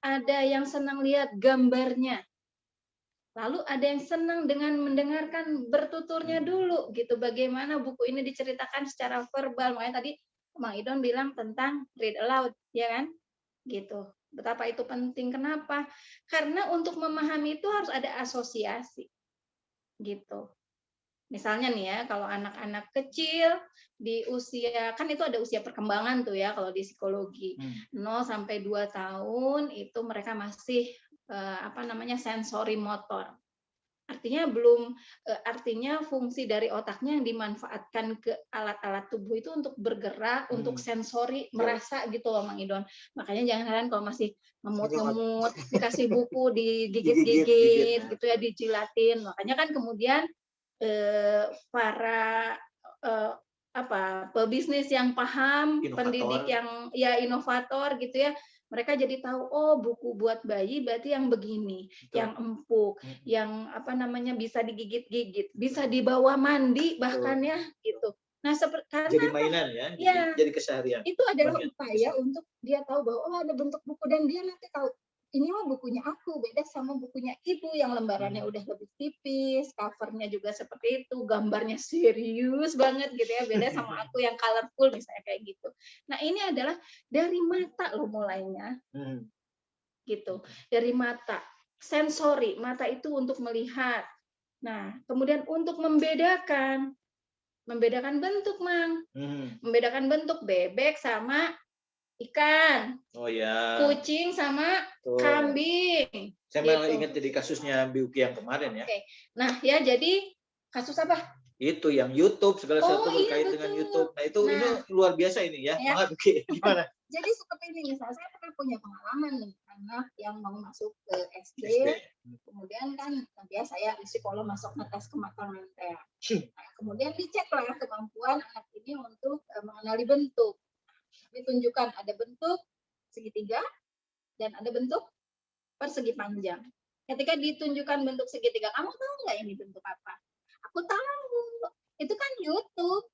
ada yang senang lihat gambarnya, lalu ada yang senang dengan mendengarkan bertuturnya dulu, gitu. Bagaimana buku ini diceritakan secara verbal, makanya tadi Mang Idon bilang tentang read aloud, ya kan? Gitu. Betapa itu penting. Kenapa? Karena untuk memahami itu harus ada asosiasi, gitu. Misalnya nih ya, kalau anak-anak kecil di usia, kan itu ada usia perkembangan tuh ya kalau di psikologi. 0 sampai 2 tahun itu mereka masih sensori motor. Artinya fungsi dari otaknya yang dimanfaatkan ke alat-alat tubuh itu untuk bergerak, untuk sensori, merasa gitu loh Mang Idon. Makanya jangan heran kalau masih ngemut-ngemut, dikasih buku, digigit-gigit gitu ya, dijilatin. Makanya kan kemudian para pebisnis yang paham, Inovator. pendidik yang ya inovator gitu ya, mereka jadi tahu, oh buku buat bayi berarti yang begini, yang empuk, yang bisa digigit-gigit, bisa dibawa mandi bahkan ya gitu. Nah, karena jadi mainan ya, jadi keseharian. itu adalah upaya untuk dia tahu bahwa oh ada bentuk buku, dan dia nanti tahu ini mah bukunya aku, beda sama bukunya ibu yang lembarannya udah lebih tipis, covernya juga seperti itu, gambarnya serius banget gitu ya, beda sama aku yang colorful misalnya kayak gitu. Nah ini adalah dari mata loh mulainya, gitu, dari mata, sensori, mata itu untuk melihat. Nah kemudian untuk membedakan bentuk Mang, membedakan bentuk bebek sama ikan, kucing sama kambing. Saya malah ingat jadi kasusnya Biuki yang kemarin ya. Nah ya, jadi kasus apa? Itu yang YouTube, segala sesuatu berkait dengan YouTube. Nah itu ini luar biasa ini ya. Maaf Biuki, gimana? Jadi seperti ini, misalnya saya pernah punya pengalaman nih, anak yang mau masuk ke SD. Kemudian kan biasa ya psikolog masuk ngetes kematangan teh. Nah, kemudian dicek lah kemampuan anak ini untuk mengenali bentuk. Ditunjukkan ada bentuk segitiga dan ada bentuk persegi panjang. Ketika ditunjukkan bentuk segitiga, kamu tahu nggak ini bentuk apa? Aku tahu, itu kan YouTube.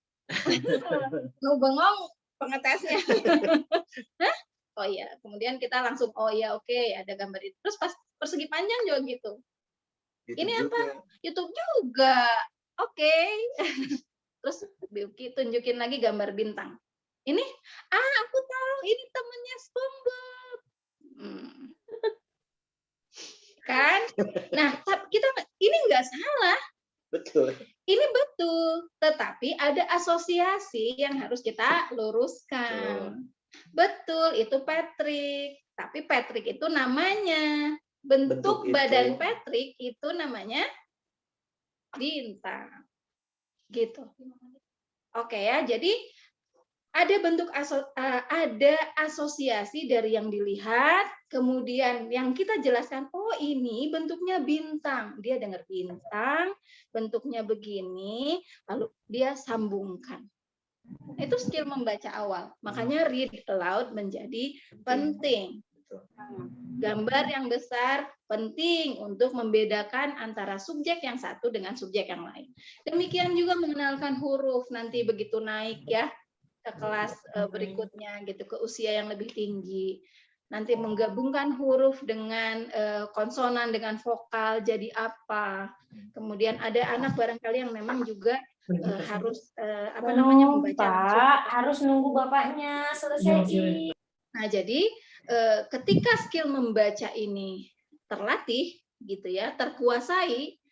Nu bengong pengetesnya. Oh iya, kemudian kita langsung oh iya oke, ada gambar itu. Terus pas persegi panjang juga gitu. Ini apa? YouTube juga. Oke. Terus Biuki tunjukin lagi gambar bintang. Ini, aku tahu ini temennya SpongeBob. Kan? Nah, kita ini nggak salah. Betul. Ini betul, tetapi ada asosiasi yang harus kita luruskan. Betul, itu Patrick. Tapi Patrick itu namanya. Bentuk badan Patrick itu namanya bintang. Gitu. Oke ya, jadi ada ada asosiasi dari yang dilihat, kemudian yang kita jelaskan, oh ini bentuknya bintang. Dia dengar bintang, bentuknya begini, lalu dia sambungkan. Itu skill membaca awal. Makanya read aloud menjadi penting. Gambar yang besar penting untuk membedakan antara subjek yang satu dengan subjek yang lain. Demikian juga mengenalkan huruf nanti begitu naik ya ke kelas berikutnya gitu, ke usia yang lebih tinggi. Nanti menggabungkan huruf dengan konsonan dengan vokal jadi apa. Kemudian ada anak barangkali yang memang juga harus membaca Pak, harus nunggu bapaknya selesai. Nah, jadi ketika skill membaca ini terlatih gitu ya, terkuasai,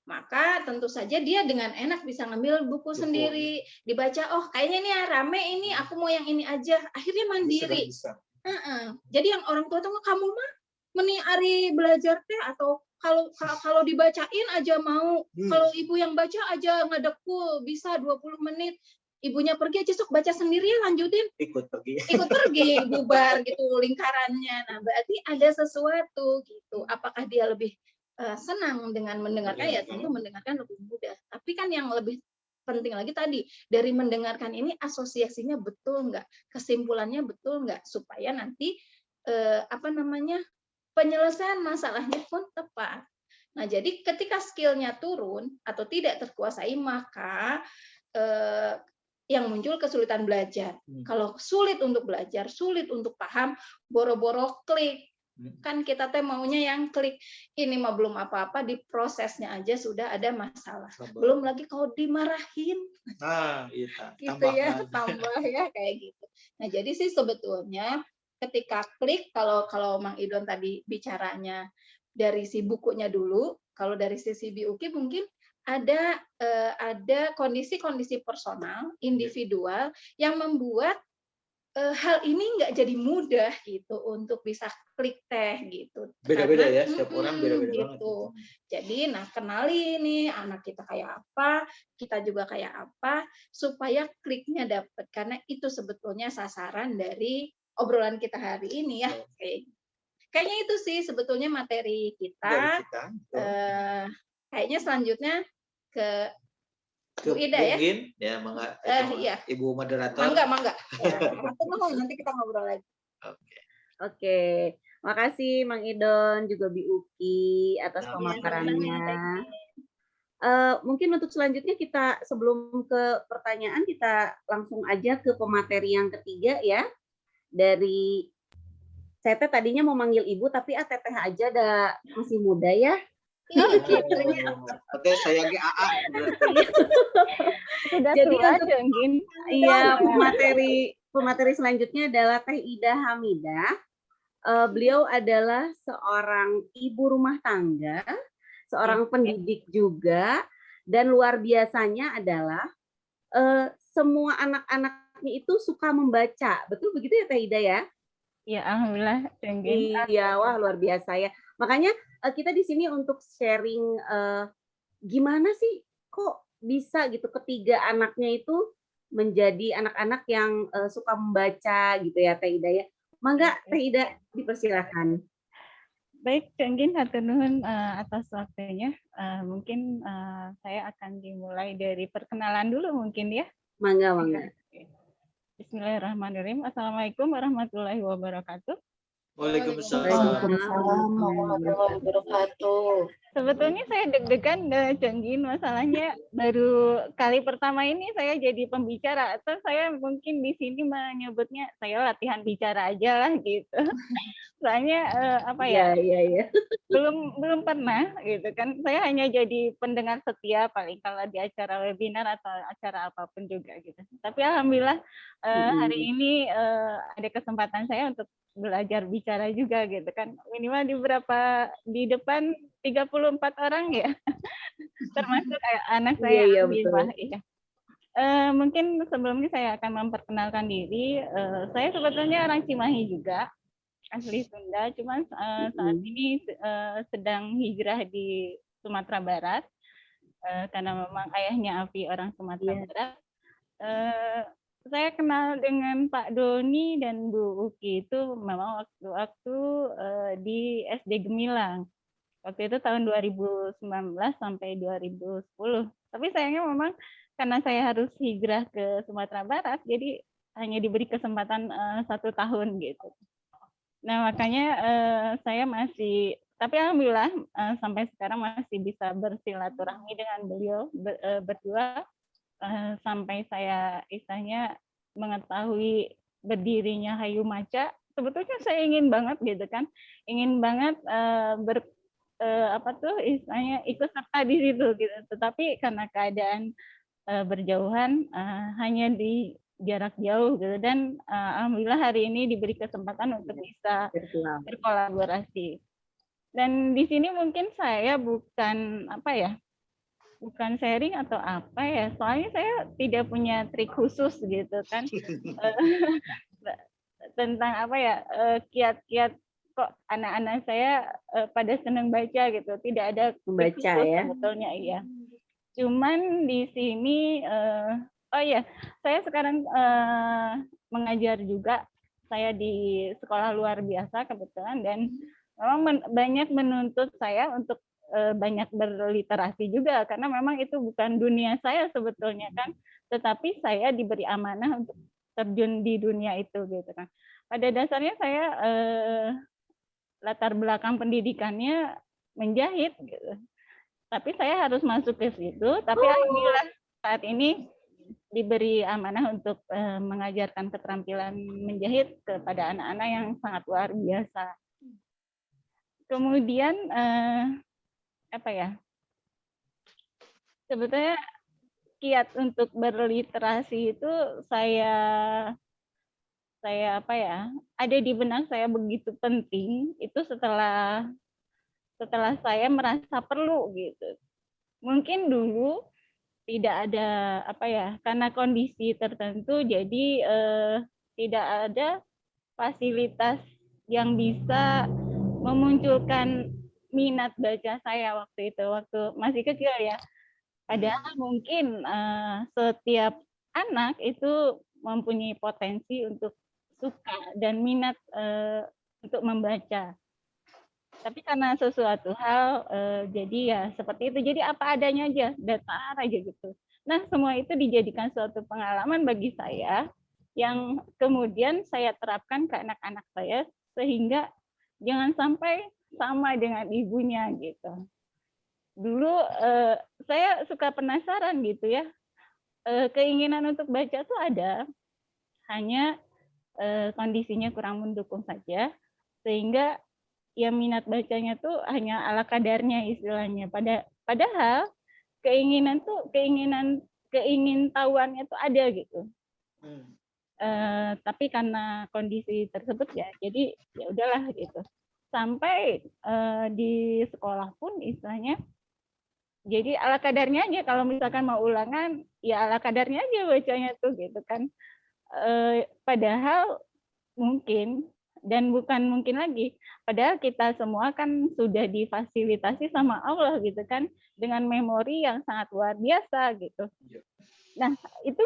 maka tentu saja dia dengan enak bisa ngambil buku sendiri, dibaca, oh kayaknya ini rame ini, aku mau yang ini aja, akhirnya mandiri. Jadi yang orang tua tuh kamu mah meni ari belajar teh, atau kalau dibacain aja mau, kalau ibu yang baca aja ngedekul bisa 20 menit. Ibunya pergi aja, sok baca sendiri ya, lanjutin. Ikut pergi, bubar gitu lingkarannya. Nah, berarti ada sesuatu gitu. Apakah dia lebih senang dengan mendengarkan? Ya tentu mendengarkan lebih mudah. Tapi kan yang lebih penting lagi tadi, dari mendengarkan ini asosiasinya betul nggak? Kesimpulannya betul nggak? Supaya nanti penyelesaian masalahnya pun tepat. Nah, jadi ketika skillnya turun atau tidak terkuasai, maka yang muncul kesulitan belajar. Kalau sulit untuk belajar, sulit untuk paham, boro-boro klik. Kan kita teh maunya yang klik. Ini mah belum apa-apa, di prosesnya aja sudah ada masalah. Belum lagi kalau dimarahin. Gitu ya, tambah ya kayak gitu. Nah, jadi sih sebetulnya ketika klik, kalau Mang Idon tadi bicaranya dari si bukunya dulu, kalau dari sisi Biuki mungkin ada kondisi-kondisi personal, individual yang membuat hal ini nggak jadi mudah gitu untuk bisa klik teh gitu. Beda-beda Karena ya, setiap orang beda-beda banget. gitu. Jadi, nah kenali nih anak kita kayak apa, kita juga kayak apa, supaya kliknya dapat. Karena itu sebetulnya sasaran dari obrolan kita hari ini ya. Kayaknya itu sih sebetulnya materi Dari kita. kita. Betul. Kayaknya selanjutnya ke Ke Bu Ida ya. mungkin ya, mangga Iya. Ibu moderator. Mangga. Ya, nanti kita ngobrol lagi. Oke. Oke, makasih Mang Idon juga Bi Uki atas Sama-sama. pemaparannya. Mungkin untuk selanjutnya kita sebelum ke pertanyaan kita langsung aja ke pemateri yang ketiga ya. Dari saya tadinya mau manggil Ibu tapi teteh aja masih muda ya. Oke, saya GAA. Sudah Jadi tua, untuk Jonggin. iya pemateri selanjutnya adalah Teh Ida Hamidah. Beliau adalah seorang ibu rumah tangga, seorang pendidik juga, dan luar biasanya adalah semua anak-anaknya itu suka membaca. Betul begitu ya Teh Ida ya? Ya, alhamdulillah, Jonggin. Iya, wah luar biasa ya. Makanya kita di sini untuk sharing gimana sih kok bisa gitu ketiga anaknya itu menjadi anak-anak yang suka membaca gitu ya Teh Ida ya. Mangga Teh Ida dipersilakan. Baik, Jonggin, hatur nuhun atas waktunya. Mungkin saya akan dimulai dari perkenalan dulu mungkin ya. Mangga. Bismillahirrahmanirrahim. Assalamualaikum warahmatullahi wabarakatuh. Waalaikumsalam. warahmatullahi wabarakatuh. Sebetulnya saya deg-degan, Jonggin, masalahnya baru kali pertama ini saya jadi pembicara, atau saya mungkin di sini menyebutnya saya latihan bicara aja lah gitu. Soalnya Iya. belum pernah gitu kan. Saya hanya jadi pendengar setia paling kalau di acara webinar atau acara apapun juga gitu. Tapi alhamdulillah hari ini ada kesempatan saya untuk belajar bicara juga gitu kan. Minimal di depan 34 orang ya. Termasuk anak saya Iya, Bimah. betul. Iya. Mungkin sebelumnya saya akan memperkenalkan diri. Saya sebetulnya orang Cimahi juga, asli Sunda, cuman saat ini sedang hijrah di Sumatera Barat karena memang ayahnya Afi orang Sumatera Barat. Saya kenal dengan Pak Doni dan Bu Uki itu memang waktu di SD Gemilang. Waktu itu tahun 2019 sampai 2010. Tapi sayangnya memang karena saya harus hijrah ke Sumatera Barat, jadi hanya diberi kesempatan 1 tahun gitu. Nah makanya saya masih, tapi alhamdulillah sampai sekarang masih bisa bersilaturahmi dengan beliau berdua sampai saya istilahnya mengetahui berdirinya Hayu Maca. Sebetulnya saya ingin banget gitu kan, ingin banget istilahnya ikut serta di situ gitu. Tetapi karena keadaan berjauhan hanya di jarak jauh gitu, dan alhamdulillah hari ini diberi kesempatan untuk bisa berkolaborasi. Dan di sini mungkin saya bukan bukan sharing atau apa ya, soalnya saya tidak punya trik khusus gitu kan tentang kiat-kiat kok anak-anak saya pada senang baca gitu, tidak ada trik khusus ya sebetulnya. Iya, cuman di sini saya sekarang mengajar juga, saya di sekolah luar biasa kebetulan, dan memang banyak menuntut saya untuk banyak berliterasi juga, karena memang itu bukan dunia saya sebetulnya kan, tetapi saya diberi amanah untuk terjun di dunia itu gitu kan. Pada dasarnya saya latar belakang pendidikannya menjahit gitu, tapi saya harus masuk ke situ. Tapi alhamdulillah saat ini diberi amanah untuk mengajarkan keterampilan menjahit kepada anak-anak yang sangat luar biasa. Kemudian sebetulnya kiat untuk berliterasi itu saya ada di benak saya begitu penting itu setelah saya merasa perlu gitu. mungkin dulu tidak ada apa ya, karena kondisi tertentu jadi tidak ada fasilitas yang bisa memunculkan minat baca saya waktu itu, waktu masih kecil ya. Padahal mungkin setiap anak itu mempunyai potensi untuk suka dan minat untuk membaca. Tapi karena sesuatu hal jadi ya seperti itu. Jadi apa adanya aja, datar aja gitu. Nah, semua itu dijadikan suatu pengalaman bagi saya yang kemudian saya terapkan ke anak-anak saya sehingga jangan sampai sama dengan ibunya gitu. Dulu saya suka penasaran gitu ya. Keinginan untuk baca tuh ada, hanya kondisinya kurang mendukung saja sehingga ya minat bacanya tuh hanya ala kadarnya istilahnya. Padahal keingintahuannya tuh ada gitu. Tapi karena kondisi tersebut ya, jadi ya udahlah gitu. Sampai di sekolah pun istilahnya, jadi ala kadarnya aja. Kalau misalkan mau ulangan, ya ala kadarnya aja bacanya tuh gitu kan. Padahal mungkin dan bukan mungkin lagi. Padahal kita semua kan sudah difasilitasi sama Allah gitu kan dengan memori yang sangat luar biasa gitu. Nah, itu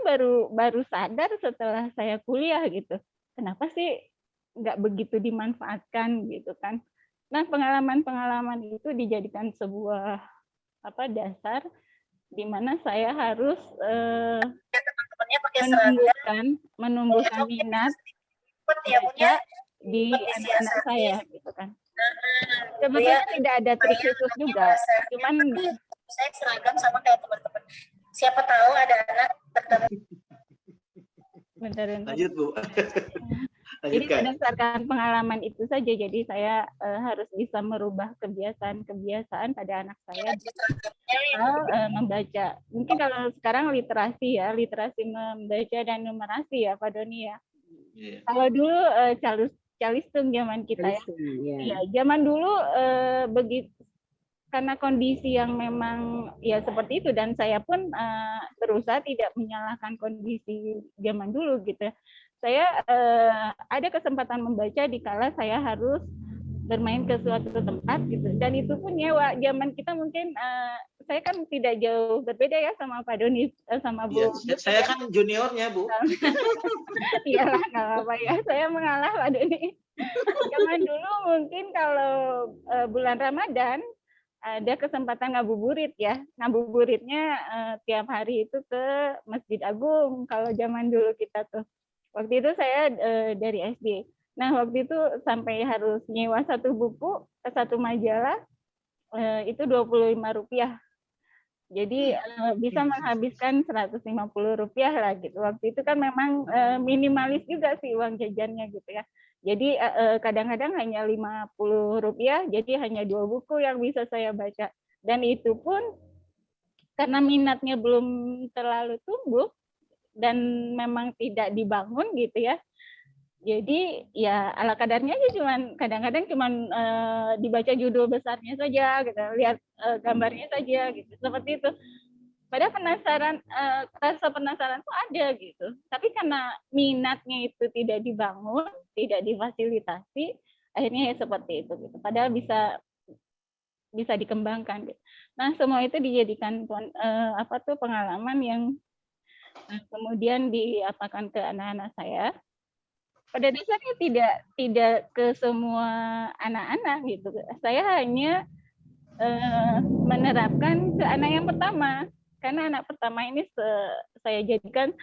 baru sadar setelah saya kuliah gitu. Kenapa sih nggak begitu dimanfaatkan gitu kan? Nah, pengalaman-pengalaman itu dijadikan sebuah dasar di mana saya harus menumbuhkan minat baca di anak-anak saya gitu kan. Sebetulnya tidak ada trik khusus juga, cuman saya seragam sama kayak teman-teman. Siapa tahu ada anak tertentu. bentar. Lanjut, Bu. Jadi berdasarkan pengalaman itu saja, jadi saya harus bisa merubah kebiasaan-kebiasaan pada anak saya membaca. Mungkin kalau sekarang literasi membaca dan numerasi ya, Pak Doni ya. Yeah. Kalau dulu calistung zaman kita ya. Iya, zaman dulu begitu karena kondisi yang memang ya seperti itu, dan saya pun berusaha tidak menyalahkan kondisi zaman dulu gitu. Saya ada kesempatan membaca di kala saya harus bermain ke suatu tempat gitu, dan itu pun nyewa. Zaman kita mungkin saya kan tidak jauh berbeda ya sama Pak Doni sama Bu. Ya, saya kan juniornya, Bu. Iyalah, nggak apa-apa ya, saya mengalah Pak Doni. Zaman dulu mungkin kalau bulan Ramadan ada kesempatan ngabuburit ya. Ngabuburitnya tiap hari itu ke Masjid Agung kalau zaman dulu kita tuh. Waktu itu saya dari SD. Nah, waktu itu sampai harus nyewa satu buku, satu majalah, itu Rp25. Jadi bisa menghabiskan Rp150 lah gitu. Waktu itu kan memang minimalis juga sih uang jajannya gitu ya. Jadi kadang-kadang hanya Rp50, jadi hanya 2 buku yang bisa saya baca. Dan itu pun karena minatnya belum terlalu tumbuh dan memang tidak dibangun gitu ya. Jadi ya ala kadarnya aja, kadang-kadang cuman dibaca judul besarnya saja gitu, lihat gambarnya saja gitu, seperti itu. Padahal rasa penasaran tuh ada gitu. Tapi karena minatnya itu tidak dibangun, tidak difasilitasi, akhirnya ya seperti itu gitu. Padahal bisa dikembangkan gitu. Nah, semua itu dijadikan pengalaman yang kemudian diapakan ke anak-anak saya. Pada dasarnya tidak ke semua anak-anak gitu. Saya hanya menerapkan ke anak yang pertama, karena anak pertama ini saya jadikan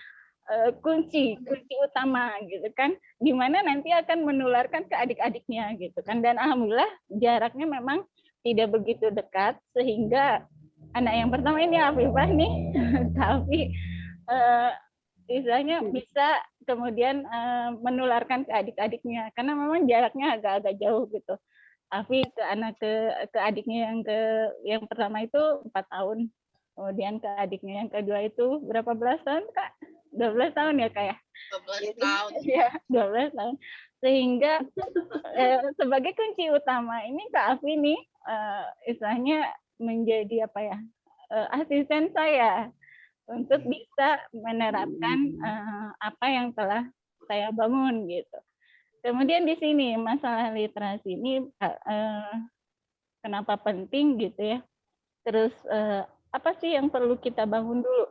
kunci utama gitu kan, di mana nanti akan menularkan ke adik-adiknya gitu kan. Dan alhamdulillah jaraknya memang tidak begitu dekat, sehingga anak yang pertama ini Afifah nih tapi istilahnya bisa kemudian menularkan ke adik-adiknya, karena memang jaraknya agak-agak jauh gitu. Afi ke adiknya yang pertama itu 4 tahun, kemudian ke adiknya yang kedua itu berapa belas tahun Kak? 12 tahun ya Kak ya? 12 tahun. Ya, 12 tahun. Sehingga sebagai kunci utama ini Kak Afi nih istilahnya menjadi asisten saya untuk bisa menerapkan apa yang telah saya bangun gitu. Kemudian di sini masalah literasi ini kenapa penting gitu ya. Terus apa sih yang perlu kita bangun dulu?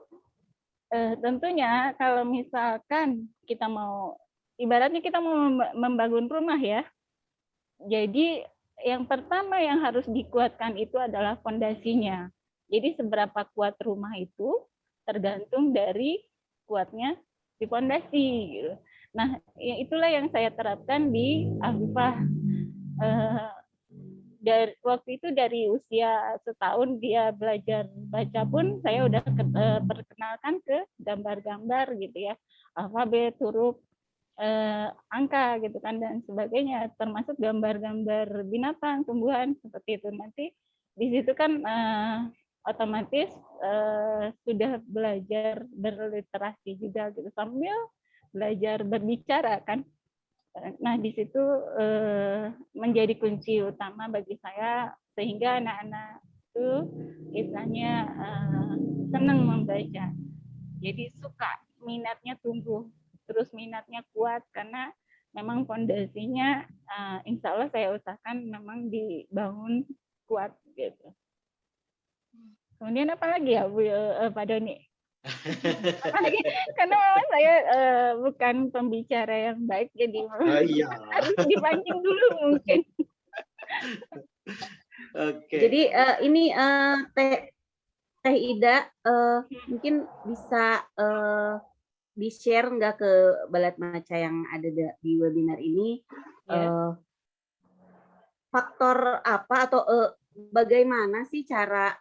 Tentunya kalau misalkan kita mau, ibaratnya kita mau membangun rumah ya. Jadi yang pertama yang harus dikuatkan itu adalah fondasinya. Jadi seberapa kuat rumah itu tergantung dari kuatnya di fondasi gitu. Nah, itulah yang saya terapkan di Afifah. Dari waktu itu dari usia setahun dia belajar baca pun saya udah perkenalkan ke gambar-gambar gitu ya, alfabet, huruf, angka gitu kan dan sebagainya, termasuk gambar-gambar binatang, tumbuhan seperti itu. Nanti di situ kan otomatis sudah belajar berliterasi juga gitu sambil belajar berbicara kan. Nah, di situ menjadi kunci utama bagi saya sehingga anak-anak itu istilahnya senang membaca. Jadi suka, minatnya tumbuh, terus minatnya kuat karena memang fondasinya insya Allah saya usahakan memang dibangun kuat gitu. Kemudian apa lagi ya Bu, Pak Doni? Karena memang saya bukan pembicara yang baik, jadi harus dipancing dulu mungkin. Jadi ini Teh Ida mungkin bisa di-share nggak ke Balat Maca yang ada di webinar ini faktor apa atau bagaimana sih cara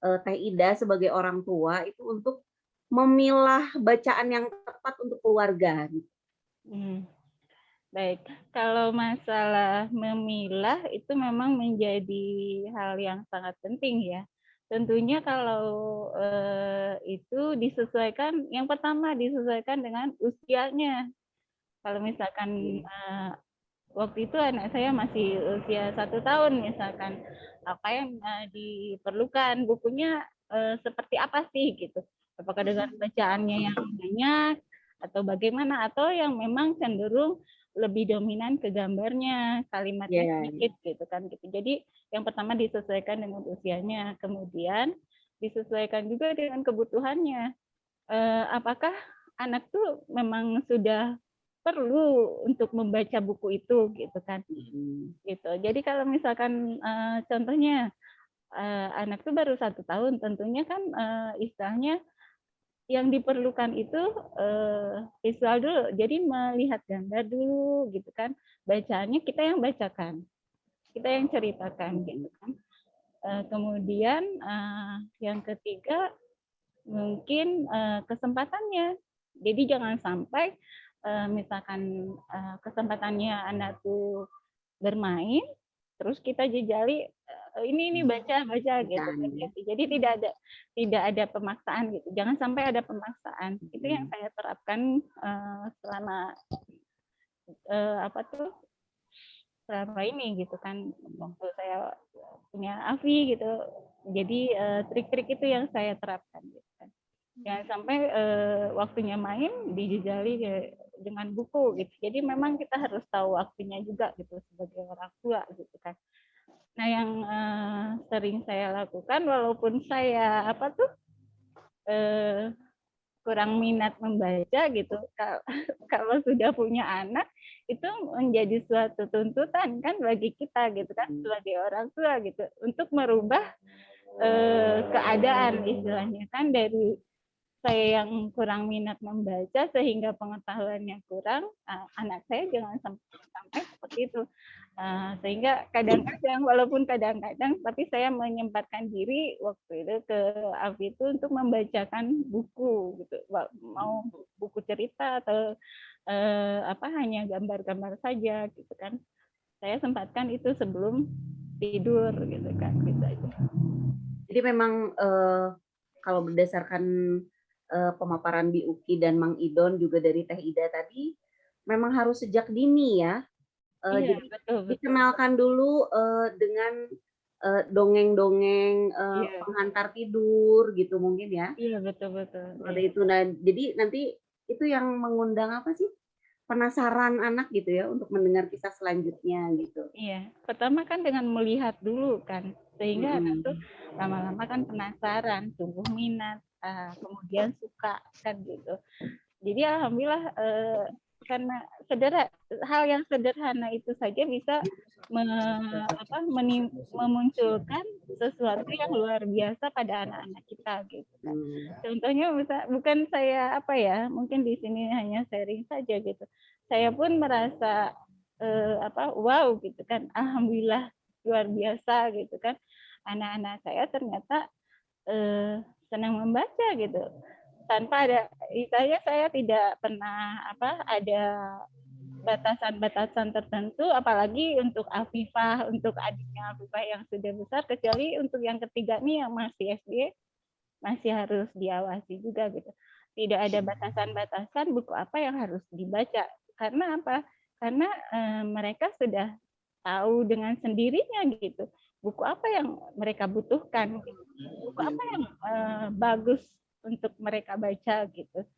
Teh Ida sebagai orang tua itu untuk memilah bacaan yang tepat untuk keluarga. Baik, kalau masalah memilah itu memang menjadi hal yang sangat penting ya. Tentunya kalau itu disesuaikan, yang pertama disesuaikan dengan usianya. Kalau misalkan waktu itu anak saya masih usia 1 tahun misalkan, apa yang diperlukan bukunya seperti apa sih gitu, apakah dengan bacaannya yang banyak atau bagaimana, atau yang memang cenderung lebih dominan ke gambarnya, kalimatnya sedikit gitu kan gitu. Jadi yang pertama disesuaikan dengan usianya, kemudian disesuaikan juga dengan kebutuhannya. Apakah anak tuh memang sudah perlu untuk membaca buku itu gitu kan, gitu. Jadi kalau misalkan contohnya anak tuh baru 1 tahun, tentunya kan istilahnya yang diperlukan itu visual dulu, jadi melihat gambar dulu gitu kan, bacaannya kita yang bacakan, kita yang ceritakan gitu kan. Kemudian yang ketiga mungkin kesempatannya, jadi jangan sampai misalkan kesempatannya anak tuh bermain, terus kita jejali ini baca gitu. Jadi tidak ada pemaksaan gitu. Jangan sampai ada pemaksaan. Itu yang saya terapkan selama selama ini gitu kan, waktu saya punya Afi gitu. Jadi trik-trik itu yang saya terapkan gitu kan. Jangan sampai waktunya main dijejali dengan buku gitu. Jadi memang kita harus tahu waktunya juga gitu sebagai orang tua gitu kan. Nah, yang sering saya lakukan walaupun saya kurang minat membaca gitu, kalau sudah punya anak itu menjadi suatu tuntutan kan bagi kita gitu kan sebagai orang tua gitu untuk merubah keadaan istilahnya kan, dari saya yang kurang minat membaca sehingga pengetahuannya kurang, anak saya jangan sampai seperti itu. Sehingga kadang-kadang, walaupun kadang-kadang, tapi saya menyempatkan diri waktu itu ke Afi itu untuk membacakan buku gitu, mau buku cerita atau hanya gambar-gambar saja gitu kan. Saya sempatkan itu sebelum tidur gitu kan, gitu aja. Jadi memang kalau berdasarkan pemaparan Bi Uki dan Mang Idon juga dari Teh Ida tadi, memang harus sejak dini ya. Iya, Jadi betul. dikenalkan dulu dengan dongeng-dongeng Iya, penghantar tidur gitu mungkin ya. iya betul betul. Seperti Iya. itu. Nah, jadi nanti itu yang mengundang apa sih? Penasaran anak gitu ya untuk mendengar kisah selanjutnya gitu. Iya, pertama kan dengan melihat dulu kan, sehingga anak tuh Mm-mm. lama-lama kan penasaran, tumbuh minat, kemudian suka kan gitu. Jadi alhamdulillah karena hal yang sederhana itu saja bisa memunculkan sesuatu yang luar biasa pada anak-anak kita gitu kan. Contohnya bukan saya mungkin di sini hanya sharing saja gitu. Saya pun merasa wow gitu kan, alhamdulillah luar biasa gitu kan. Anak-anak saya ternyata senang membaca gitu tanpa ada saya tidak pernah ada batasan-batasan tertentu, apalagi untuk Afifah, untuk adiknya Afifah yang sudah besar, kecuali untuk yang ketiga nih yang masih SD, masih harus diawasi juga gitu. Tidak ada batasan-batasan buku apa yang harus dibaca. Karena apa? Karena mereka sudah tahu dengan sendirinya gitu. Buku apa yang mereka butuhkan, gitu. Buku apa yang bagus untuk mereka baca gitu.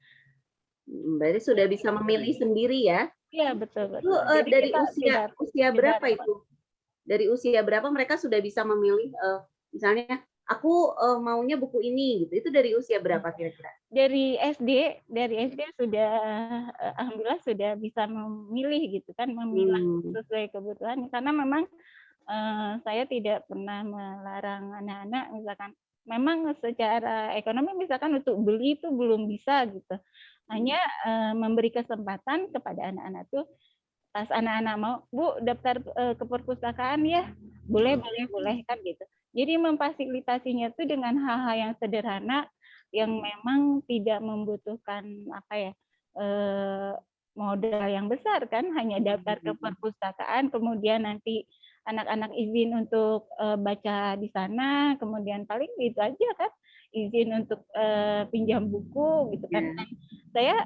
Berarti sudah bisa memilih sendiri ya? Iya betul Itu betul. Jadi dari kita usia berapa tidak itu? Dari usia berapa mereka sudah bisa memilih? Misalnya, aku maunya buku ini gitu. Itu dari usia berapa kira-kira? dari SD sudah alhamdulillah sudah bisa memilih gitu kan, memilah sesuai kebutuhan karena memang saya tidak pernah melarang anak-anak misalkan memang secara ekonomi misalkan untuk beli itu belum bisa gitu. Hanya memberi kesempatan kepada anak-anak tuh pas anak-anak mau, Bu, daftar ke perpustakaan ya, boleh kan gitu. Jadi memfasilitasinya tuh dengan hal-hal yang sederhana yang memang tidak membutuhkan modal yang besar kan, hanya daftar ke perpustakaan, kemudian nanti anak-anak izin untuk baca di sana, kemudian paling itu aja kan, izin untuk pinjam buku gitu kan. Saya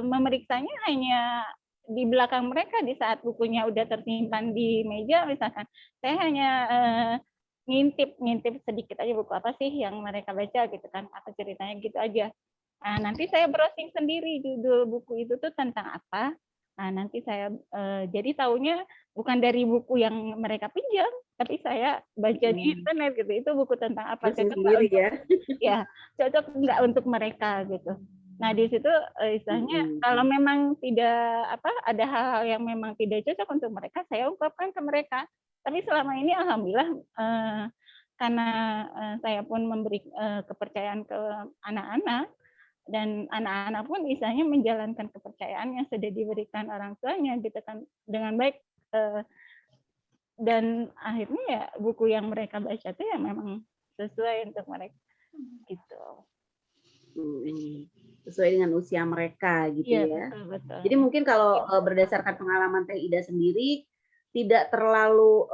memeriksanya hanya di belakang mereka di saat bukunya udah tersimpan di meja misalkan. Saya hanya ngintip sedikit aja buku apa sih yang mereka baca gitu kan, apa ceritanya gitu aja. Nah, nanti saya browsing sendiri judul buku itu tuh tentang apa. Nah, nanti saya jadi taunya bukan dari buku yang mereka pinjam, tapi saya baca di internet gitu. Itu buku tentang apa? Cocok nggak untuk cocok nggak untuk mereka gitu. Nah, di situ istilahnya kalau memang tidak ada hal-hal yang memang tidak cocok untuk mereka, saya ungkapkan ke mereka. Tapi selama ini alhamdulillah karena saya pun memberi kepercayaan ke anak-anak dan anak-anak pun istilahnya menjalankan kepercayaan yang sudah diberikan orang tuanya gitu kan dengan baik dan akhirnya ya buku yang mereka baca itu ya memang sesuai untuk mereka gitu. Sesuai dengan usia mereka gitu ya. Betul. Jadi mungkin kalau berdasarkan pengalaman Teh Ida sendiri tidak terlalu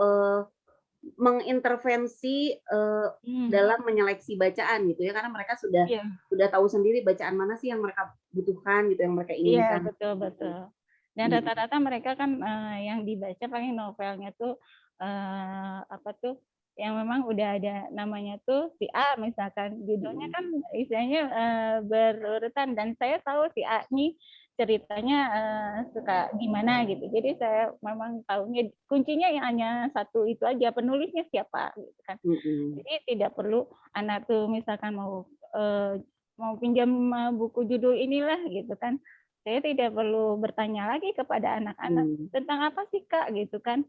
mengintervensi dalam menyeleksi bacaan gitu ya, karena mereka sudah tahu sendiri bacaan mana sih yang mereka butuhkan gitu, yang mereka inginkan. Iya betul. Dan rata-rata mereka kan yang dibaca paling novelnya tuh yang memang udah ada namanya tuh si A misalkan, judulnya kan istilahnya berurutan dan saya tahu si A ini ceritanya suka gimana gitu. Jadi saya memang tahunya kuncinya yang hanya satu itu aja, penulisnya siapa gitu kan. Jadi tidak perlu anak tuh misalkan mau pinjam buku judul inilah gitu kan. Saya tidak perlu bertanya lagi kepada anak-anak tentang apa sih Kak gitu kan.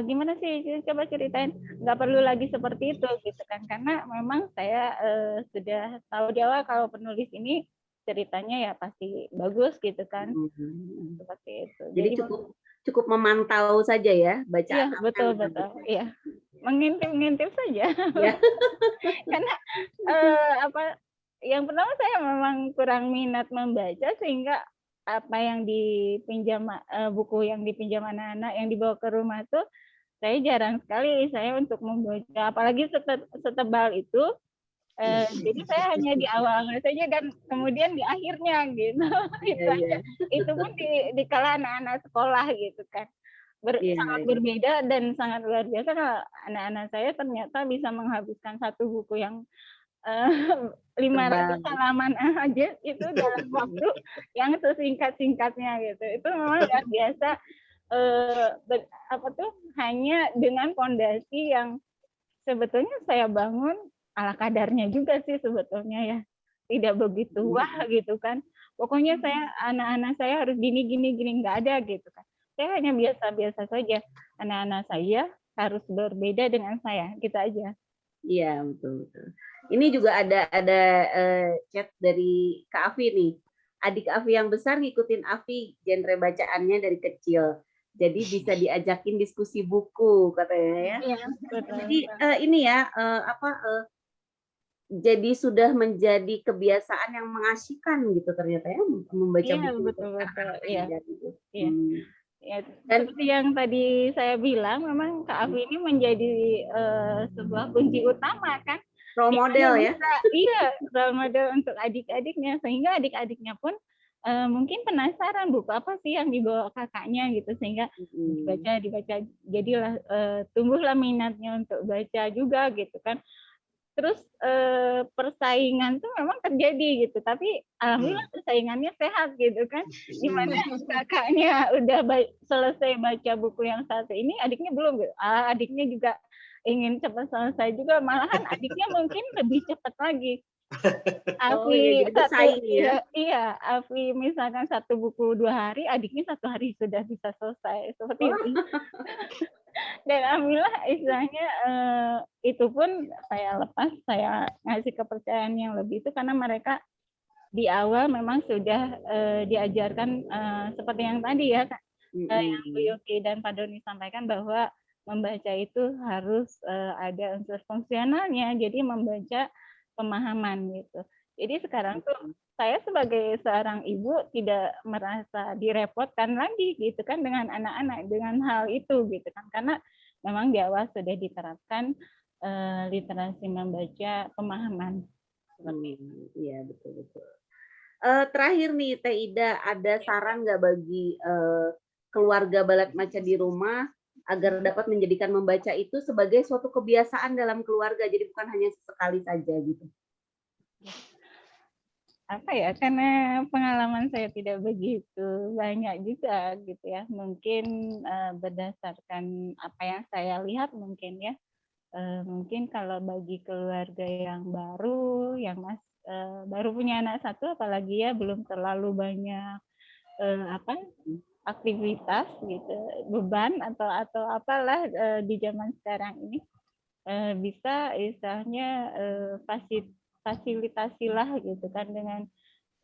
Gimana sih coba ceritain, nggak perlu lagi seperti itu gitu kan, karena memang saya sudah tahu di awal kalau penulis ini ceritanya ya pasti bagus gitu kan. Seperti itu. Jadi cukup memantau saja ya bacaan. Iya betul. Iya, mengintip saja. Karena yang pertama saya memang kurang minat membaca sehingga apa yang dipinjam buku yang dipinjam anak-anak yang dibawa ke rumah tuh saya jarang sekali saya untuk membaca, apalagi setebal itu. Jadi saya hanya di awal saja dan kemudian di akhirnya gitu. Itu pun di kala anak-anak sekolah gitu kan. Iya, sangat iya. berbeda dan sangat luar biasa kalau anak-anak saya ternyata bisa menghabiskan satu buku yang 500 Tebal. halaman aja itu dalam waktu yang sesingkat-singkatnya gitu. Itu memang luar biasa, hanya dengan fondasi yang sebetulnya saya bangun ala kadarnya juga sih sebetulnya ya. Tidak begitu wah gitu kan. Pokoknya anak-anak saya harus gini gini gini, nggak ada gitu kan. Saya hanya biasa-biasa saja. Anak-anak saya harus berbeda dengan saya, gitu aja. Iya, betul betul. Ini juga ada chat dari Kak Afi nih. Adik Afi yang besar ngikutin Afi genre bacaannya dari kecil. Jadi bisa diajakin diskusi buku katanya ya. Iya, betul. Jadi ini ya jadi sudah menjadi kebiasaan yang mengasyikan gitu ternyata ya membaca Iya, buku. betul. Iya. Iya. Hmm. Ya, seperti yang tadi saya bilang, memang Kak Afi ini menjadi sebuah kunci utama kan. Role model ya. Iya, role model untuk adik-adiknya, sehingga adik-adiknya pun mungkin penasaran buku apa sih yang dibawa kakaknya gitu, sehingga dibaca, jadilah tumbuhlah minatnya untuk baca juga gitu kan. Terus persaingan tuh memang terjadi gitu, tapi alhamdulillah persaingannya sehat gitu kan. Gimana kakaknya udah selesai baca buku yang satu ini, adiknya belum gitu. Adiknya juga ingin cepat selesai juga, malahan adiknya mungkin lebih cepat lagi. Afi iya, Afi misalkan satu buku 2 hari, adiknya 1 hari sudah bisa selesai seperti itu. Dan alhamdulillah istilahnya itu pun saya lepas, saya ngasih kepercayaan yang lebih itu karena mereka di awal memang sudah diajarkan seperti yang tadi ya yang Bu Yuki dan Pak Doni sampaikan bahwa membaca itu harus ada unsur fungsionalnya, jadi membaca pemahaman gitu. Jadi sekarang tuh saya sebagai seorang ibu tidak merasa direpotkan lagi gitu kan dengan anak-anak dengan hal itu gitu kan, karena memang di awal sudah diterapkan literasi membaca pemahaman. Iya, betul. Terakhir nih Teh Ida, ada saran nggak bagi keluarga Balat Maca di rumah agar dapat menjadikan membaca itu sebagai suatu kebiasaan dalam keluarga, jadi bukan hanya sesekali saja gitu? Apa ya, karena pengalaman saya tidak begitu banyak juga gitu ya, mungkin berdasarkan apa yang saya lihat mungkin ya, mungkin kalau bagi keluarga yang baru, yang baru punya anak satu, apalagi ya belum terlalu banyak aktivitas gitu, beban atau apalah di zaman sekarang ini, bisa istilahnya fasilitasilah gitu kan dengan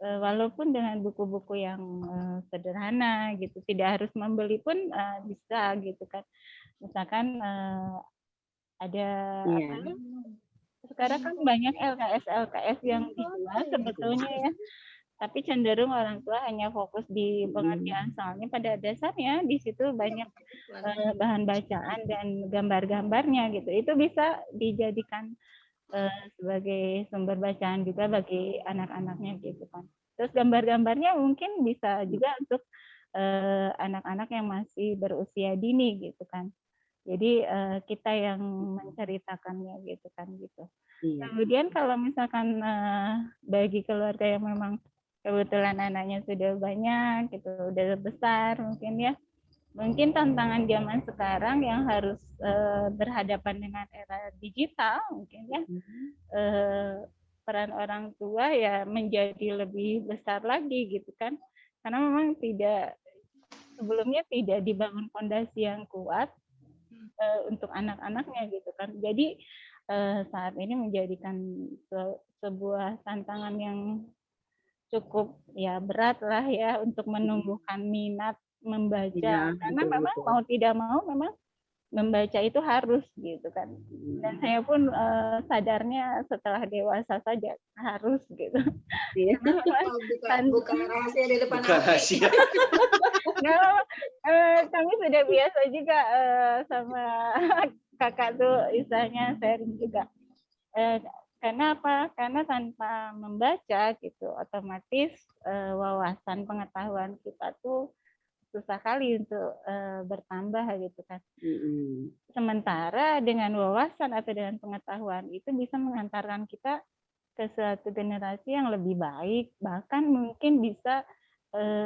walaupun dengan buku-buku yang sederhana gitu, tidak harus membeli pun bisa gitu kan. Misalkan ada sekarang kan banyak LKS yang dijual sebetulnya ya, tapi cenderung orang tua hanya fokus di pengertian, soalnya pada dasarnya di situ banyak bahan bacaan dan gambar-gambarnya gitu. Itu bisa dijadikan sebagai sumber bacaan juga bagi anak-anaknya gitu kan. Terus gambar-gambarnya mungkin bisa juga untuk anak-anak yang masih berusia dini gitu kan. Jadi kita yang menceritakannya gitu kan gitu. Kemudian kalau misalkan bagi keluarga yang memang kebetulan anaknya sudah banyak gitu, udah besar mungkin ya, mungkin tantangan zaman sekarang yang harus berhadapan dengan era digital mungkin ya, peran orang tua ya menjadi lebih besar lagi gitu kan, karena memang sebelumnya tidak dibangun fondasi yang kuat untuk anak-anaknya gitu kan. Jadi saat ini menjadikan sebuah tantangan yang cukup ya berat lah ya untuk menumbuhkan minat membaca, karena memang mau tidak mau memang membaca itu harus gitu kan. Dan saya pun sadarnya setelah dewasa saja harus gitu. Bukan rahasia di depan rahasia. Kami sudah biasa juga sama kakak tuh istilahnya sharing juga. Karena apa? Karena tanpa membaca gitu, otomatis wawasan pengetahuan kita tuh susah kali untuk bertambah gitu kan. Mm-mm. Sementara dengan wawasan atau dengan pengetahuan itu bisa mengantarkan kita ke suatu generasi yang lebih baik, bahkan mungkin bisa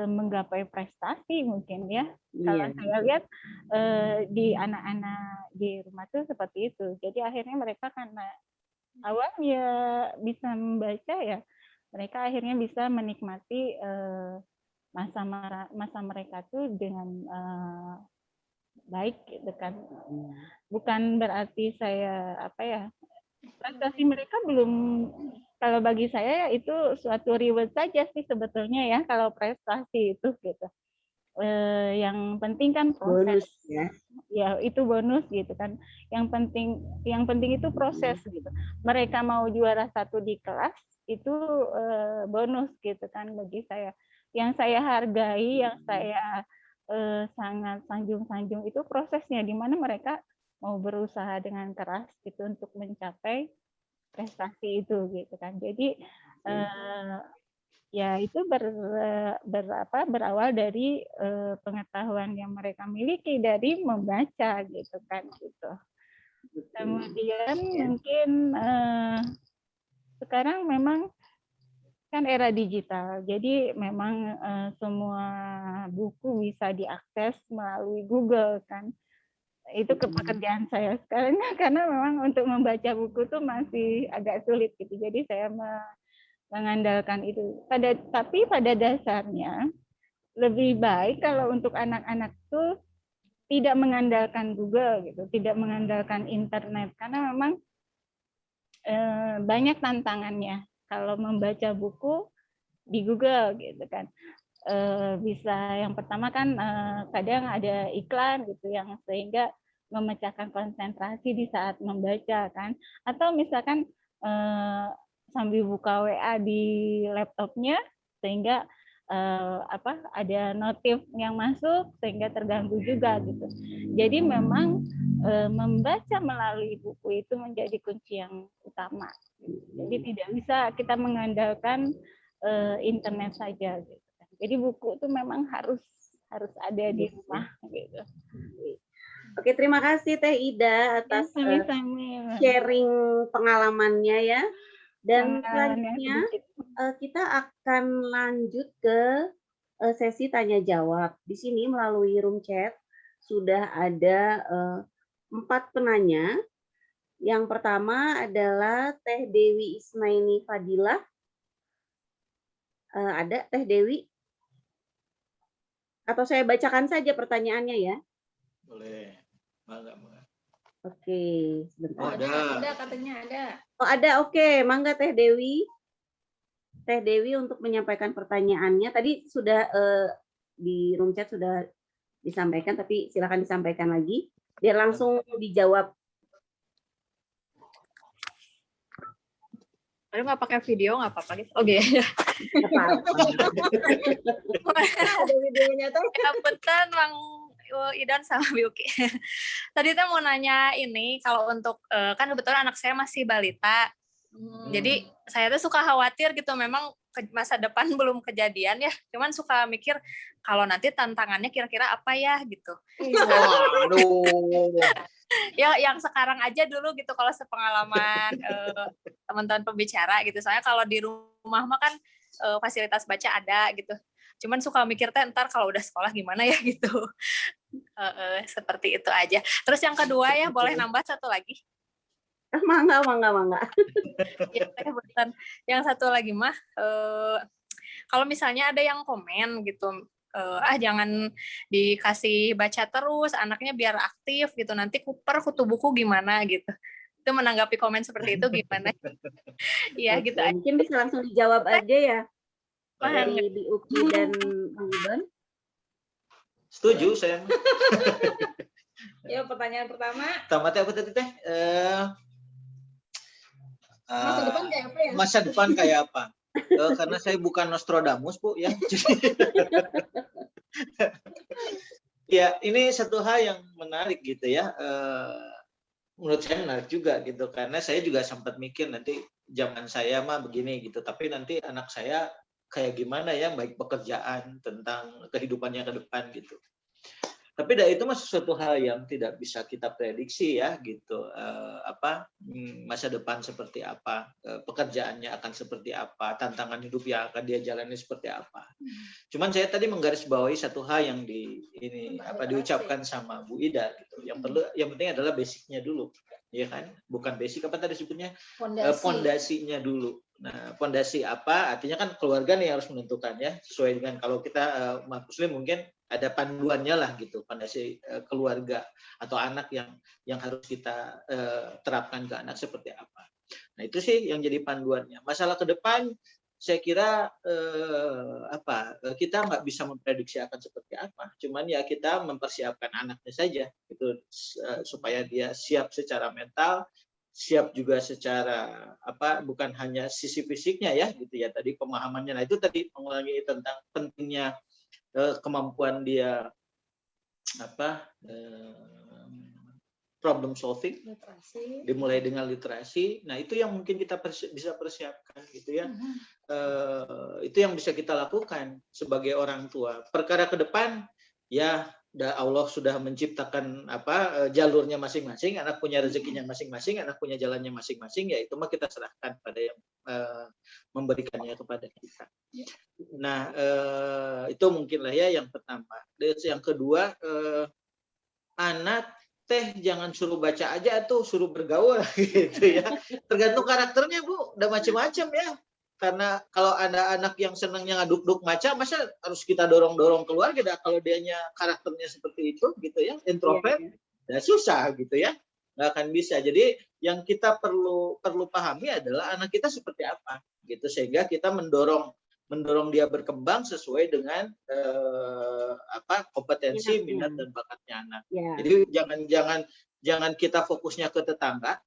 menggapai prestasi mungkin ya. Kalau Iya. saya lihat di anak-anak di rumah tuh seperti itu. Jadi akhirnya mereka karena awalnya bisa membaca ya, mereka akhirnya bisa menikmati masa mereka tuh dengan baik gitu kan. Bukan berarti saya apa ya, prestasi mereka belum, kalau bagi saya itu suatu reward saja sih sebetulnya ya kalau prestasi itu gitu. Yang penting kan proses. Bonus ya. Ya itu bonus gitu kan. Yang penting itu proses gitu. Mereka mau juara 1 di kelas itu bonus gitu kan bagi saya. Yang saya hargai, yang saya sangat sanjung-sanjung itu prosesnya, di mana mereka mau berusaha dengan keras gitu untuk mencapai prestasi itu gitu kan. Jadi ya itu berawal dari pengetahuan yang mereka miliki dari membaca gitu kan gitu. Kemudian mungkin sekarang memang kan era digital, jadi memang semua buku bisa diakses melalui Google kan. Itu pekerjaan saya sekarang karena memang untuk membaca buku tuh masih agak sulit gitu. Jadi saya mengandalkan itu. Tapi pada dasarnya lebih baik kalau untuk anak-anak tuh tidak mengandalkan Google gitu, tidak mengandalkan internet karena memang banyak tantangannya kalau membaca buku di Google gitu kan. Bisa yang pertama kan kadang ada iklan gitu yang sehingga memecahkan konsentrasi di saat membaca kan, atau misalkan sambil buka WA di laptopnya sehingga ada notif yang masuk sehingga terganggu juga gitu. Jadi memang membaca melalui buku itu menjadi kunci yang utama. Jadi tidak bisa kita mengandalkan internet saja gitu. Jadi buku itu memang harus ada di rumah gitu. Oke, terima kasih Teh Ida atas sharing pengalamannya ya. Dan selanjutnya kita akan lanjut ke sesi tanya jawab. Di sini melalui room chat sudah ada 4 penanya. Yang pertama adalah Teh Dewi Ismaini Fadilah. Ada Teh Dewi? Atau saya bacakan saja pertanyaannya ya? Boleh. Mangga. Oke, sebentar. Oh, ada. Ada katanya ada. Oh, ada. Oke, mangga Teh Dewi. Teh Dewi untuk menyampaikan pertanyaannya. Tadi sudah di room chat sudah disampaikan, tapi silakan disampaikan lagi biar langsung dijawab. Aduh, nggak pakai video nggak apa-apa gitu. Oke. Ada videonya tuh. Ya, punten Bang Idan sama Biuki. Tadi tuh mau nanya ini, kalau untuk kan kebetulan anak saya masih balita. Jadi saya tuh suka khawatir gitu, memang masa depan belum kejadian ya. Cuman suka mikir kalau nanti tantangannya kira-kira apa ya gitu. Waduh. Ya yang sekarang aja dulu gitu kalau sepengalaman teman-teman pembicara gitu. Soalnya kalau di rumah mah kan fasilitas baca ada gitu. Cuman suka mikir teh ntar kalau udah sekolah gimana ya gitu. Seperti itu aja. Terus yang kedua ya boleh nambah satu lagi. Mangga. Ya, yang satu lagi mah kalau misalnya ada yang komen gitu, jangan dikasih baca terus, anaknya biar aktif gitu, nanti kutu buku gimana gitu. Itu menanggapi komen seperti itu gimana? Iya gitu aja. Mungkin bisa langsung dijawab aja ya. Di Uki dan Bang Iban. Setuju saya. Ya, pertanyaan pertama. Tamatnya apa tadi Teh? Masa depan kayak apa ya? Masa depan kayak apa? Karena saya bukan Nostradamus, Bu, ya. Ya, ini satu hal yang menarik gitu ya. Menurut saya menarik juga gitu, karena saya juga sempat mikir nanti zaman saya mah begini gitu, tapi nanti anak saya kayak gimana ya, baik pekerjaan, tentang kehidupannya ke depan gitu. Tapi itu mah sesuatu hal yang tidak bisa kita prediksi ya gitu. Masa depan seperti apa, pekerjaannya akan seperti apa, tantangan hidup yang akan dia jalani seperti apa. Cuman saya tadi menggarisbawahi satu hal yang diucapkan sama Bu Ida gitu. Yang penting adalah basicnya dulu, ya kan? Bukan basic apa tadi sebutnya? Pondasinya dulu. Nah, pondasi apa? Artinya kan keluarga nih harus menentukan ya, sesuai dengan kalau kita umat Muslim mungkin ada panduannya lah gitu, pondasi keluarga atau anak yang harus kita terapkan ke anak seperti apa. Nah, itu sih yang jadi panduannya. Masalah ke depan saya kira kita nggak bisa memprediksi akan seperti apa. Cuman ya kita mempersiapkan anaknya saja gitu, supaya dia siap secara mental, siap juga secara bukan hanya sisi fisiknya ya gitu ya, tadi pemahamannya. Nah, itu tadi mengulangi tentang pentingnya kemampuan dia problem solving, literasi. Dimulai dengan literasi. Nah, itu yang mungkin kita bisa persiapkan gitu ya. Itu yang bisa kita lakukan sebagai orang tua. Perkara ke depan ya Allah sudah menciptakan jalurnya masing-masing, anak punya rezekinya masing-masing, anak punya jalannya masing-masing, ya itu mah kita serahkan pada yang memberikannya kepada kita. Nah, itu mungkinlah ya yang pertama. Yang kedua, anak jangan suruh baca aja tuh, suruh bergaul gitu ya. Tergantung karakternya Bu, udah macam-macam ya. Karena kalau ada anak yang senangnya ngaduk-duk maca, masa harus kita dorong-dorong keluar gitu, kalau dianya karakternya seperti itu gitu ya, introvert, ya susah gitu ya, nggak akan bisa. Jadi yang kita perlu pahami adalah anak kita seperti apa gitu, sehingga kita mendorong dia berkembang sesuai dengan kompetensi, minat dan bakatnya anak. Jadi jangan kita fokusnya ke tetangga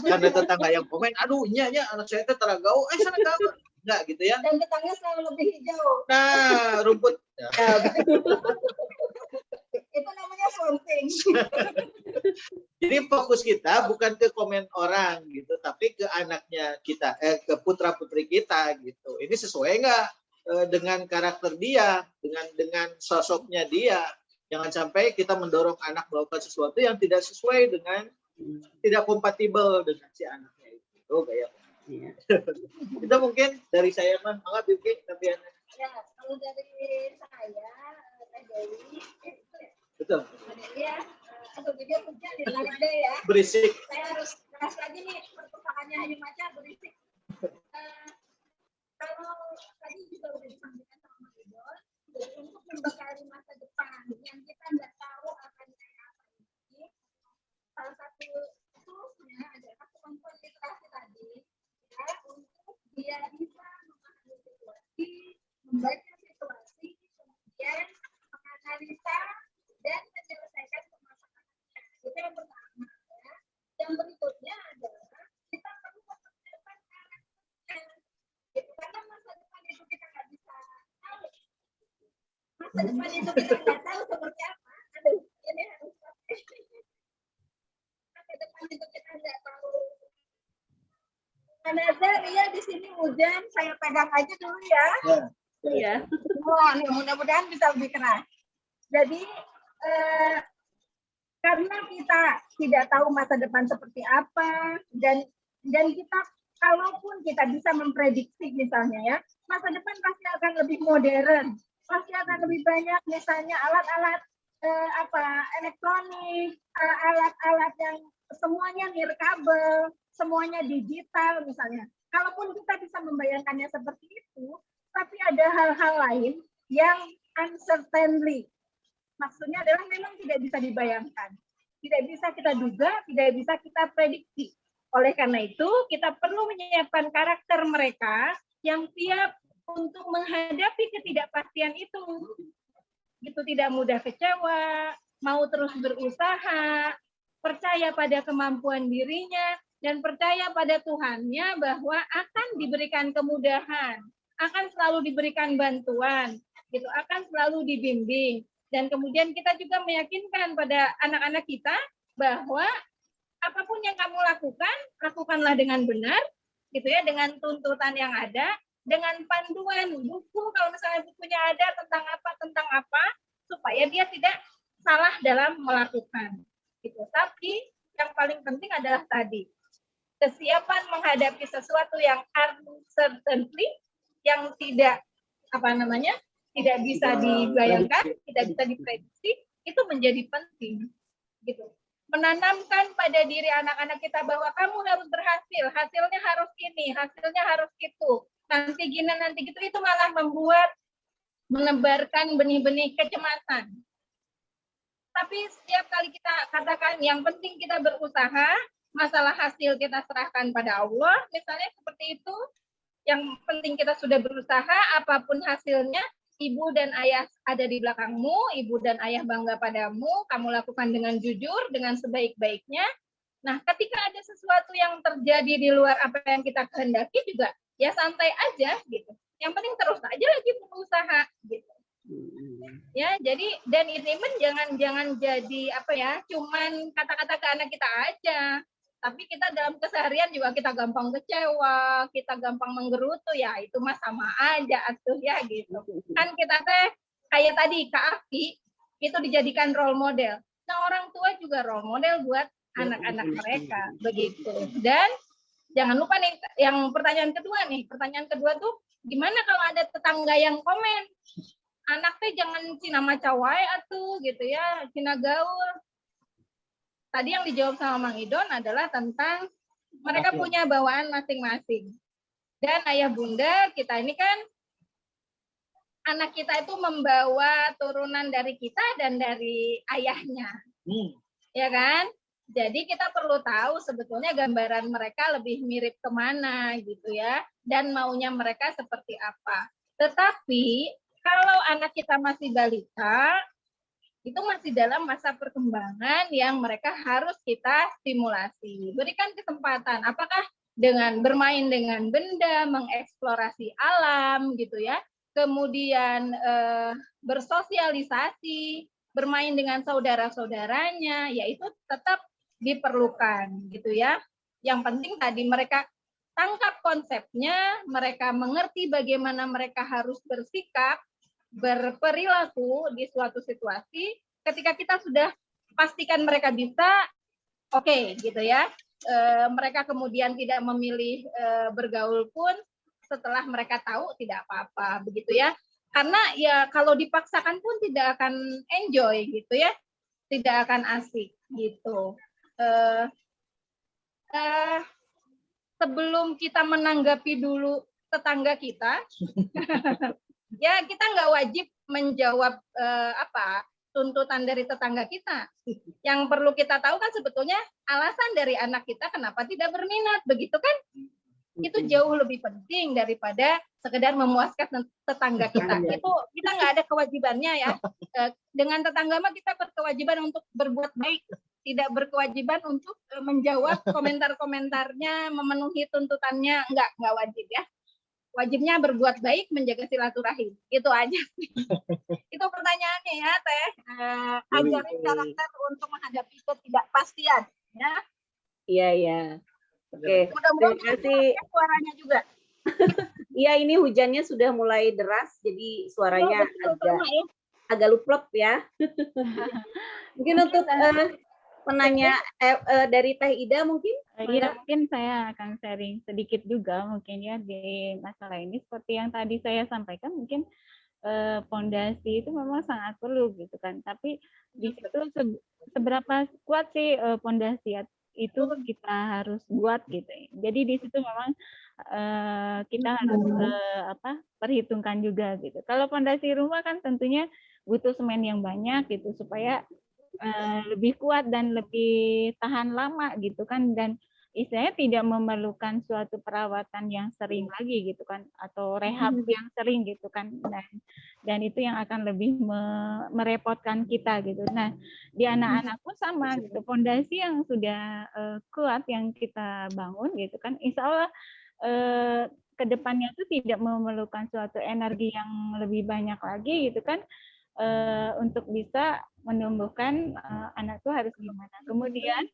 karena tetangga yang komen, aduh nya anak saya teh teragau, sana gaul, enggak gitu ya. Dan tetangga selalu lebih hijau. Nah, rumput. Itu namanya something. Jadi fokus kita bukan ke komen orang gitu, tapi ke anaknya kita, ke putra putri kita gitu. Ini sesuai nggak dengan karakter dia, dengan sosoknya dia. Jangan sampai kita mendorong anak melakukan sesuatu yang tidak sesuai dengan, tidak kompatibel dengan si anaknya itu. Oh, kayak. Itu mungkin dari saya mah. Mangga Bibi, tapi ya, kalau dari saya, Teh Dewi, betul. Ya, atau video kerja di Lagde ya. Berisik. Saya harus keras lagi nih, perpustakaannya Hayu Maca berisik. Kalau tadi juga udah disampaikan sama Ridwan, untuk membekali masa depan yang kita nggak tahu akan kayak apa ini, salah satu toolsnya adalah kemampuan literasi tadi, ya, untuk dia bisa memahami situasi, membaca situasi, kemudian menganalisa dan menyelesaikan permasalahannya. Itu yang pertama. Ya. Yang berikutnya adalah kita perlu mempersiapkan karakternya. Gitu. Karena masa depan itu kita nggak bisa tahu. Masa depan itu kita nggak tahu seperti apa. Aduh, ini harus masa depan itu kita nggak tahu. Nazar, ya di sini hujan, saya pegang aja dulu ya. Iya. Nih, mudah-mudahan bisa lebih keras. Jadi karena kita tidak tahu masa depan seperti apa, dan kita kalaupun kita bisa memprediksi misalnya ya, masa depan pasti akan lebih modern, pasti akan lebih banyak misalnya alat-alat elektronik, alat-alat yang semuanya nirkabel, semuanya digital misalnya. Kalaupun kita bisa membayangkannya seperti itu, tapi ada hal-hal lain yang uncertainly. Maksudnya adalah memang tidak bisa dibayangkan. Tidak bisa kita duga, tidak bisa kita prediksi. Oleh karena itu, kita perlu menyiapkan karakter mereka yang siap untuk menghadapi ketidakpastian itu. Gitu, tidak mudah kecewa, mau terus berusaha, percaya pada kemampuan dirinya, dan percaya pada Tuhannya bahwa akan diberikan kemudahan, akan selalu diberikan bantuan, gitu, akan selalu dibimbing. Dan kemudian kita juga meyakinkan pada anak-anak kita bahwa apapun yang kamu lakukan, lakukanlah dengan benar, gitu ya, dengan tuntutan yang ada, dengan panduan buku, kalau misalnya bukunya ada tentang apa, supaya dia tidak salah dalam melakukan. Gitu. Tapi yang paling penting adalah tadi, kesiapan menghadapi sesuatu yang uncertainty, yang tidak tidak bisa dibayangkan, tidak bisa diprediksi, itu menjadi penting. Gitu. Menanamkan pada diri anak-anak kita bahwa kamu harus berhasil, hasilnya harus ini, hasilnya harus itu, nanti gini, nanti gitu, itu malah menebarkan benih-benih kecemasan. Tapi setiap kali kita katakan yang penting kita berusaha, masalah hasil kita serahkan pada Allah, misalnya seperti itu, yang penting kita sudah berusaha, apapun hasilnya, ibu dan ayah ada di belakangmu, ibu dan ayah bangga padamu, kamu lakukan dengan jujur, dengan sebaik-baiknya. Nah, ketika ada sesuatu yang terjadi di luar apa yang kita kehendaki juga, ya santai aja gitu. Yang penting terus aja lagi berusaha gitu. Ya, jadi dan ini jangan jadi cuman kata-kata ke anak kita aja. Tapi kita dalam keseharian juga kita gampang kecewa, kita gampang menggerutu, ya itu mah sama aja atuh ya gitu. Kan kita kayak tadi Kak Afi itu dijadikan role model. Nah, orang tua juga role model buat anak-anak mereka begitu. Dan jangan lupa nih yang pertanyaan kedua tuh gimana kalau ada tetangga yang komen? Anak jangan cina maca wae atuh gitu ya, cina gaul. Tadi yang dijawab sama Mang Idon adalah tentang mereka punya bawaan masing-masing. Dan ayah bunda kita ini kan, anak kita itu membawa turunan dari kita dan dari ayahnya. Ya kan? Jadi kita perlu tahu sebetulnya gambaran mereka lebih mirip kemana gitu ya. Dan maunya mereka seperti apa. Tetapi kalau anak kita masih balita, itu masih dalam masa perkembangan yang mereka harus kita stimulasi. Berikan kesempatan, apakah dengan bermain dengan benda, mengeksplorasi alam gitu ya, kemudian bersosialisasi, bermain dengan saudara-saudaranya, yaitu tetap diperlukan gitu ya. Yang penting tadi mereka tangkap konsepnya, mereka mengerti bagaimana mereka harus bersikap, berperilaku di suatu situasi. Ketika kita sudah pastikan mereka bisa, oke, gitu ya. Mereka kemudian tidak memilih bergaul pun, setelah mereka tahu tidak apa-apa, begitu ya. Karena ya kalau dipaksakan pun tidak akan enjoy gitu ya, tidak akan asik gitu. Sebelum kita menanggapi dulu tetangga kita, ya kita nggak wajib menjawab tuntutan dari tetangga kita. Yang perlu kita tahu kan sebetulnya alasan dari anak kita kenapa tidak berminat, begitu kan? Itu jauh lebih penting daripada sekedar memuaskan tetangga kita. Itu kita nggak ada kewajibannya ya. Dengan tetangga mah kita berkewajiban untuk berbuat baik, tidak berkewajiban untuk menjawab komentar-komentarnya, memenuhi tuntutannya, nggak wajib ya. Wajibnya berbuat baik, menjaga silaturahim. Itu aja sih. Itu pertanyaannya ya, Teh. Ajarin karakter untuk menghadapi ketidakpastian. Ya. Iya. Oke. Mudah-mudahan terima kasih. Suaranya juga. Iya, ini hujannya sudah mulai deras, jadi suaranya agak luplep ya. Mungkin untuk penanya dari Teh Ida mungkin? Iya, mungkin saya akan sharing sedikit juga mungkin ya di masalah ini. Seperti yang tadi saya sampaikan, mungkin pondasi itu memang sangat perlu gitu kan. Tapi di situ seberapa kuat sih pondasi itu kita harus buat gitu. Jadi di situ memang kita harus perhitungkan juga gitu. Kalau pondasi rumah kan tentunya butuh semen yang banyak gitu supaya lebih kuat dan lebih tahan lama gitu kan, dan istilahnya tidak memerlukan suatu perawatan yang sering lagi gitu kan, atau rehab yang sering gitu kan, dan itu yang akan lebih merepotkan kita gitu. Nah, di anak-anak pun sama gitu, pondasi yang sudah kuat yang kita bangun gitu kan, insya Allah kedepannya itu tidak memerlukan suatu energi yang lebih banyak lagi gitu kan, untuk bisa menumbuhkan anak itu harus gimana. Kemudian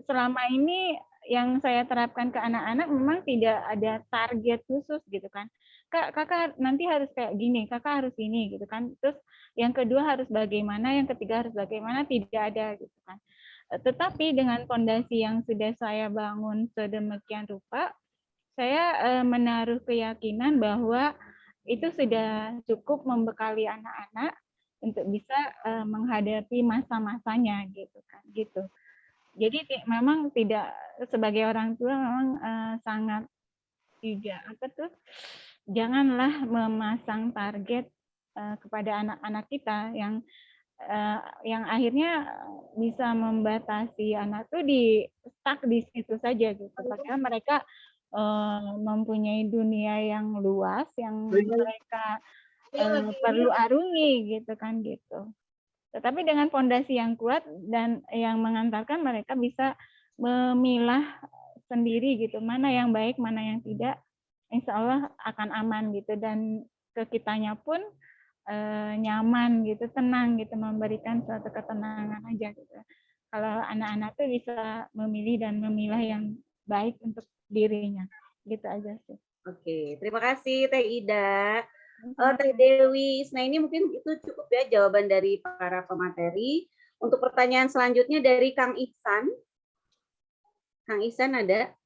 selama ini yang saya terapkan ke anak-anak memang tidak ada target khusus gitu kan. Kak, kakak nanti harus kayak gini, kakak harus ini gitu kan. Terus yang kedua harus bagaimana, yang ketiga harus bagaimana, tidak ada gitu kan. Tetapi dengan fondasi yang sudah saya bangun sedemikian rupa, saya menaruh keyakinan bahwa itu sudah cukup membekali anak-anak untuk bisa menghadapi masa-masanya gitu kan, gitu. Jadi memang tidak, sebagai orang tua memang sangat tidak janganlah memasang target kepada anak-anak kita yang akhirnya bisa membatasi anak tuh stuck di situ saja gitu. Padahal mereka mempunyai dunia yang luas yang mereka perlu arungi gitu kan gitu. Tetapi dengan fondasi yang kuat dan yang mengantarkan mereka bisa memilah sendiri gitu, mana yang baik, mana yang tidak, insya Allah akan aman gitu. Dan ke kitanya pun nyaman gitu, tenang gitu, memberikan suatu ketenangan aja gitu. Kalau anak-anak tuh bisa memilih dan memilah yang baik untuk dirinya, gitu aja sih. Oke, terima kasih Teh Ida. Teh Dewi, nah ini mungkin itu cukup ya jawaban dari para pemateri. Untuk pertanyaan selanjutnya dari Kang Ihsan. Kang Ihsan ada?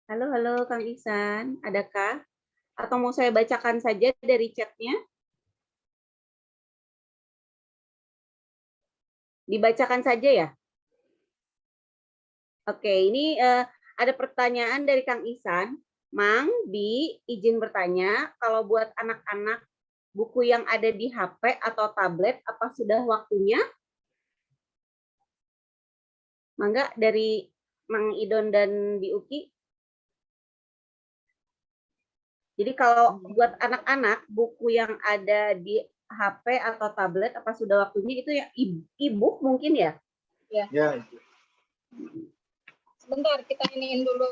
Halo, halo Kang Ihsan, adakah? Atau mau saya bacakan saja dari chatnya? Dibacakan saja ya? Oke, ini ada pertanyaan dari Kang Ihsan. Mang, Bi, izin bertanya, kalau buat anak-anak, buku yang ada di HP atau tablet, apa sudah waktunya? Mangga dari Mang Idon dan Bi Uki. Jadi kalau buat anak-anak, buku yang ada di HP atau tablet, apa sudah waktunya itu ya e-book mungkin ya? Ya. Sebentar, kita iniin dulu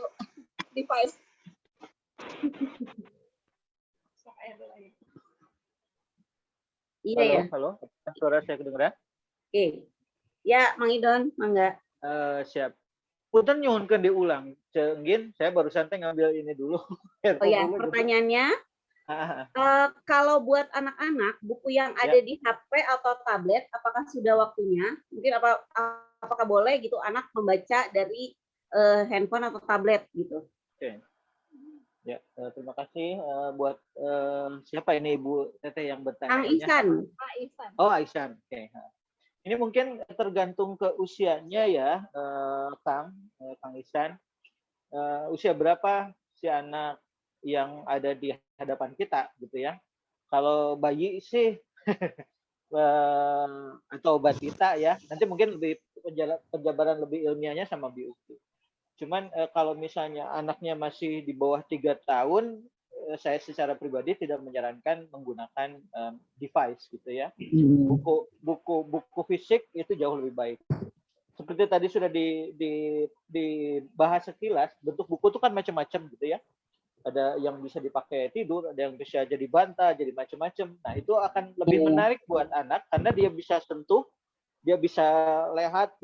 device. Iya Halo, ya. halo. Suara saya kedengeran? Oke. Ya, Mang Idon, mangga. Siap. Punten nyuhunkeun diulang. Ceunggin, saya barusan teh ngambil ini dulu. Oh ya, pertanyaannya, kalau buat anak-anak, buku yang ada di HP atau tablet, apakah sudah waktunya? Mungkin apakah boleh gitu anak membaca dari handphone atau tablet gitu? Oke. Ya, terima kasih buat siapa ini Ibu Teteh yang bertanya? Kang Ihsan. Oh, Aisyah. Oke. Ini mungkin tergantung ke usianya ya, Kang Ihsan. Usia berapa si anak yang ada di hadapan kita gitu ya. Kalau bayi sih atau batita ya, nanti mungkin lebih penjabaran lebih ilmiahnya sama Bu Uki. Cuman kalau misalnya anaknya masih di bawah 3 tahun, saya secara pribadi tidak menyarankan menggunakan device gitu ya. Buku fisik itu jauh lebih baik. Seperti tadi sudah dibahas sekilas, bentuk buku itu kan macam-macam gitu ya. Ada yang bisa dipakai tidur, ada yang bisa jadi bantal, jadi macam-macam. Nah, itu akan lebih menarik buat anak karena dia bisa sentuh, dia bisa lihat,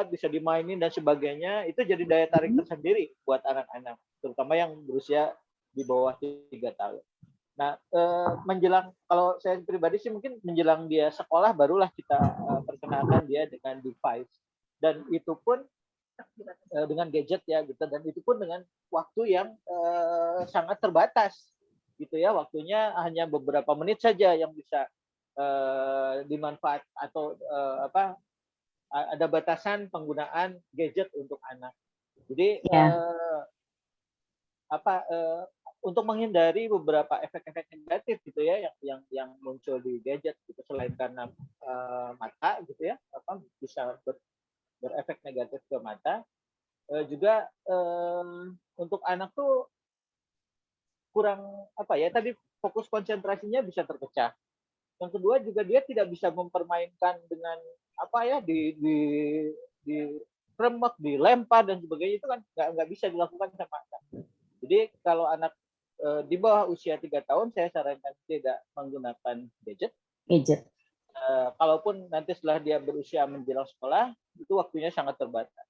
bisa dimainin dan sebagainya. Itu jadi daya tarik tersendiri buat anak-anak, terutama yang berusia di bawah 3 tahun. Nah, menjelang, kalau saya pribadi sih mungkin menjelang dia sekolah barulah kita perkenalkan dia dengan device. Dan itu pun dengan gadget ya gitu, dan itu pun dengan waktu yang sangat terbatas gitu ya, waktunya hanya beberapa menit saja yang bisa dimanfaat atau ada batasan penggunaan gadget untuk anak. Jadi untuk menghindari beberapa efek-efek negatif gitu ya yang muncul di gadget gitu, selain karena mata gitu ya, bisa berefek negatif ke mata, juga untuk anak tuh kurang tadi fokus konsentrasinya bisa terpecah. Yang kedua juga dia tidak bisa mempermainkan dengan di remek, dilempar dan sebagainya, itu kan nggak bisa dilakukan sama anak. Jadi kalau anak di bawah usia 3 tahun saya sarankan tidak menggunakan gadget. kalaupun nanti setelah dia berusia menjelang sekolah, itu waktunya sangat terbatas.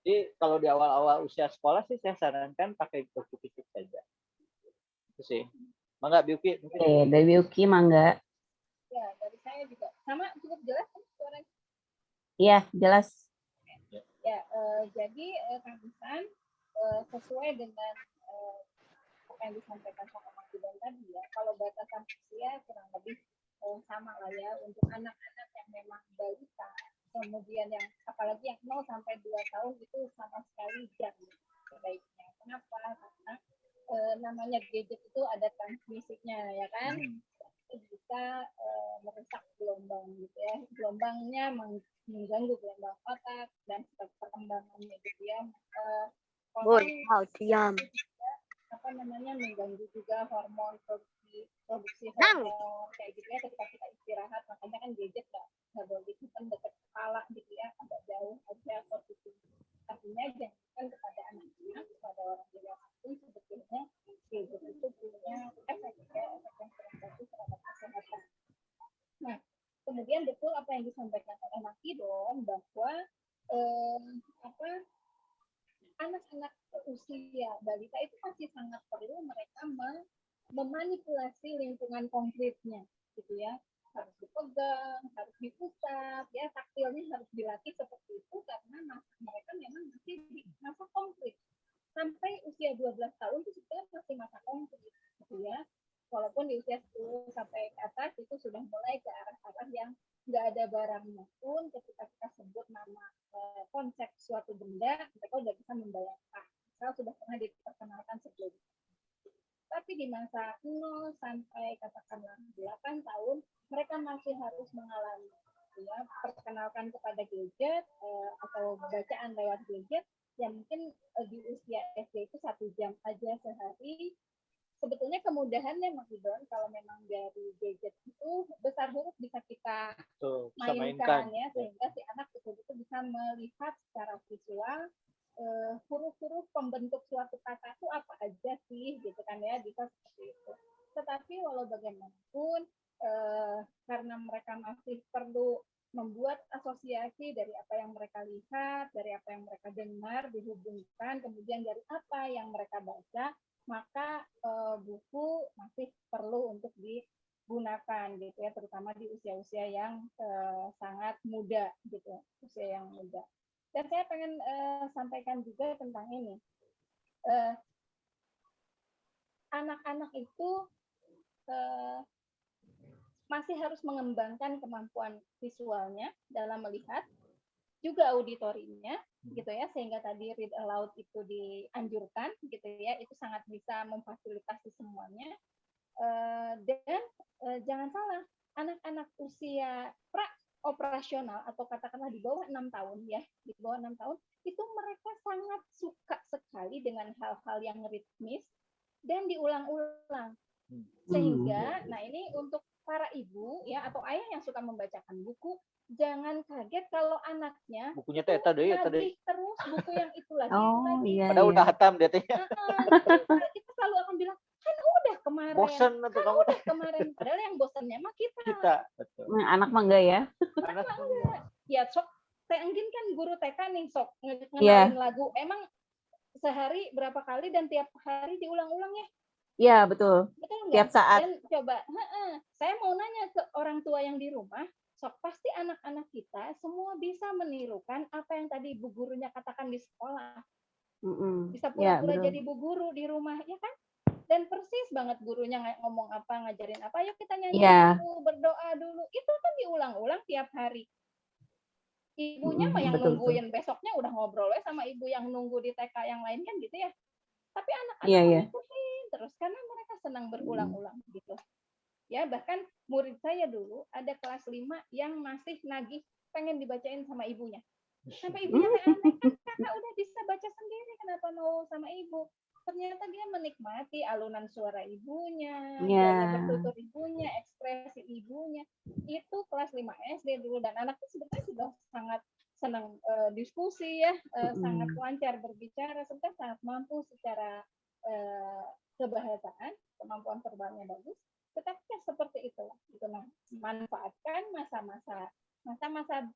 Jadi kalau di awal-awal usia sekolah sih saya sarankan pakai buku fisik saja. Itu sih. Mangga Biuki. Oke, dari Biuki mangga. Ya, dari saya juga sama cukup jelas kan suaranya. Iya, jelas. Ya, jadi Kang Ihsan, sesuai dengan apa yang disampaikan sama Mas Iban tadi ya, kalau batasan usia kurang lebih sama lah ya untuk anak-anak yang memang balita, kemudian yang apalagi yang 0 sampai 2 tahun itu sama sekali jangan sebaiknya. Kenapa? Karena namanya gadget itu ada transmisinya ya kan, itu bisa merusak gelombang gitu ya, gelombangnya mengganggu gelombang otak dan perkembangannya gitu ya. diam. Apa namanya mengganggu juga hormon produksi hormon kayak gitu ya ketika kita istirahat, makanya kan gadget nggak boleh disimpan dekat kepala gitu ya, agak jauh aja posisi. Artinya jangan kepada anak-anak, kepada orang dewasa pun sebetulnya gadget itu punya efek yang kurang bagus terhadap kesehatan. Nah, kemudian betul apa yang disampaikan oleh Mas Idon bahwa anak-anak usia balita itu masih sangat perlu mereka memanipulasi lingkungan konkretnya, gitu ya. Harus dipegang, harus diusap, ya taktilnya harus dilatih seperti itu karena mereka memang masih di masa konkret. Sampai usia 12 tahun itu sebenarnya masih masa konkret, gitu ya. Walaupun di usia 10 sampai ke atas itu sudah mulai ke arah-arah yang nggak ada barangnya pun ketika kita sebut nama konsep suatu benda, mereka udah bisa membayangkan. Misal sudah pernah diperkenalkan sebelumnya. Tapi di masa 0 sampai katakanlah 8 tahun, mereka masih harus mengalami ya, perkenalkan kepada gadget atau bacaan lewat gadget yang mungkin di usia SD itu 1 jam aja sehari. Sebetulnya kemudahannya Mas Idon kalau memang dari gadget itu besar huruf bisa kita mainkan ya, sehingga si anak betul-betul bisa melihat secara visual huruf-huruf pembentuk suatu kata itu apa aja sih gitu kan ya, bisa seperti itu. Tetapi walau bagaimanapun karena mereka masih perlu membuat asosiasi dari apa yang mereka lihat, dari apa yang mereka dengar, dihubungkan, kemudian dari apa yang mereka baca, maka buku masih perlu untuk digunakan gitu ya, terutama di usia-usia yang sangat muda gitu, usia yang muda. Dan saya pengen sampaikan juga tentang ini, anak-anak itu masih harus mengembangkan kemampuan visualnya dalam melihat, juga auditorinya gitu ya, sehingga tadi read aloud itu dianjurkan gitu ya, itu sangat bisa memfasilitasi semuanya. Dan jangan salah, anak-anak usia pra operasional atau katakanlah di bawah 6 tahun ya, di bawah 6 tahun itu mereka sangat suka sekali dengan hal-hal yang ritmis dan diulang-ulang. Sehingga nah ini untuk para ibu ya atau ayah yang suka membacakan buku, jangan kaget kalau anaknya bukunya Teta deh terus buku yang itu lagi. Iya, padahal udah hatam dia teh. Kita selalu akan bilang kan udah kemarin. Bosen kan udah kemarin. Padahal yang bosannya mah kita. Betul. Anak mah enggak ya? Anak mah enggak. Ya sok teh Anggin kan guru TK nih sok ngenalin lagu. Emang sehari berapa kali dan tiap hari diulang-ulang ya? Iya, betul. Betul nggak? Tiap saat. Dan coba, saya mau nanya ke orang tua yang di rumah, sok pasti anak-anak kita semua bisa menirukan apa yang tadi Bu gurunya katakan di sekolah. Bisa pura-pura jadi Bu guru di rumah, ya kan? Dan persis banget gurunya ngomong apa, ngajarin apa, yuk kita nyanyi dulu, berdoa dulu. Itu kan diulang-ulang tiap hari. Ibunya mah yang nungguin besoknya udah ngobrol sama ibu yang nunggu di TK yang lain kan gitu ya. Tapi anak-anak ngikutin terus karena mereka senang berulang-ulang gitu. Ya, bahkan murid saya dulu ada kelas 5 yang masih nagih pengen dibacain sama ibunya. Sampai ibunya aneh, kan kakak udah bisa baca sendiri, kenapa mau sama ibu? Ternyata dia menikmati alunan suara ibunya, gaya bertutur ibunya, ekspresi ibunya. Itu kelas 5 SD dulu, dan anaknya sebetulnya sudah sangat senang diskusi ya, sangat lancar berbicara, serta sangat mampu secara kebahasaan, kemampuan verbalnya bagus. tetapi kan seperti itulah gitu. Nah, manfaatkan masa-masa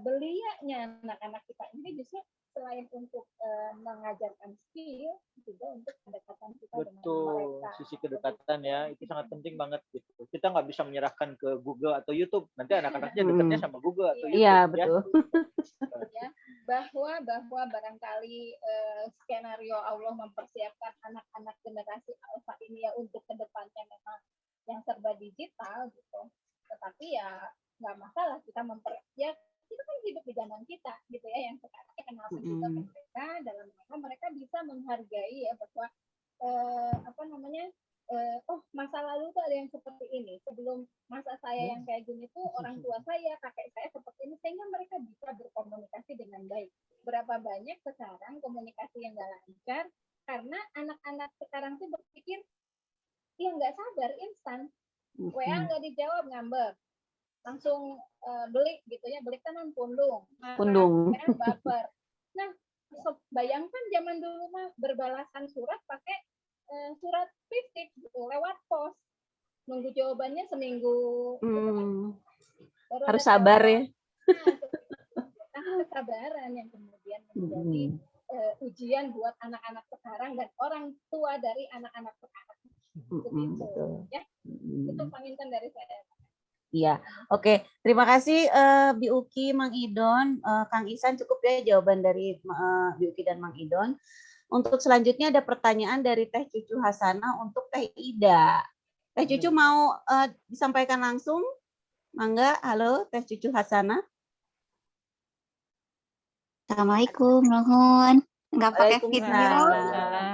belianya anak-anak kita ini justru selain untuk mengajarkan skill juga untuk kedekatan kita dengan Betul, mereka. sisi kedekatan ya, itu sangat penting banget gitu. Kita nggak bisa menyerahkan ke Google atau YouTube, nanti anak-anaknya dekatnya sama Google atau YouTube. Iya, ya. betul. Ya, bahwa barangkali skenario Allah mempersiapkan anak-anak generasi alfa ini ya untuk kedepannya memang yang serba digital gitu. Tetapi ya nggak masalah kita kita kan hidup di zaman kita gitu ya, yang sekarang kenalkan juga ke mereka dalam rangka mereka bisa menghargai ya bahwa oh masa lalu tuh ada yang seperti ini, sebelum masa saya yang kayak gini tuh orang tua saya, kakek saya seperti ini, sehingga mereka bisa berkomunikasi dengan baik. Berapa banyak sekarang komunikasi yang nggak lancar karena anak-anak sekarang tuh berpikir ya nggak sabar, instan, WA nggak dijawab, ngambek, langsung beli gitu ya, beli tenan pundung, ya, baper. Nah, bayangkan zaman dulu mah berbalasan surat pakai surat fisik gitu, lewat pos, nunggu jawabannya seminggu. Harus sabar ya. Nah, kesabaran yang kemudian menjadi ujian buat anak-anak sekarang dan orang tua dari anak-anak sekarang. Begitu ya. Itu pengintan dari saya. Iya, oke. Terima kasih Bi Uki, Mang Idon, Kang Ihsan, cukup ya jawaban dari Bi Uki dan Mang Idon. Untuk selanjutnya ada pertanyaan dari Teh Cucu Hasanah untuk Teh Ida. Teh Cucu mau disampaikan langsung? Mangga, halo Teh Cucu Hasanah. Assalamualaikum, nuhun. Enggak pakai video.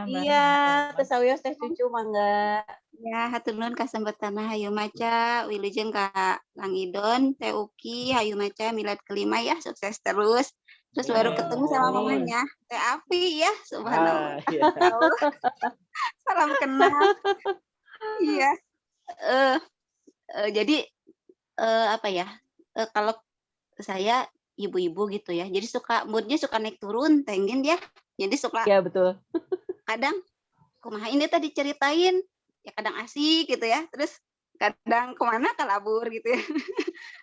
Iya, Teh Sawios Teh Cucu mangga. Ya, hatur nuhun kesempatan hayu maca, wilujeng ka Kang Idon, Teh Uki, hayu maca milad kelima ya, sukses terus. Terus baru ketemu sama mamanya, Teh Afi ya, subhanallah. Salam kenal. Iya. Jadi kalau saya ibu-ibu gitu ya, jadi moodnya suka naik turun, tengen ya. Jadi suka. Ya betul. Kadang kumaha ini tadi ceritain, ya kadang asik gitu ya, terus kadang kemana kalabur gitu ya.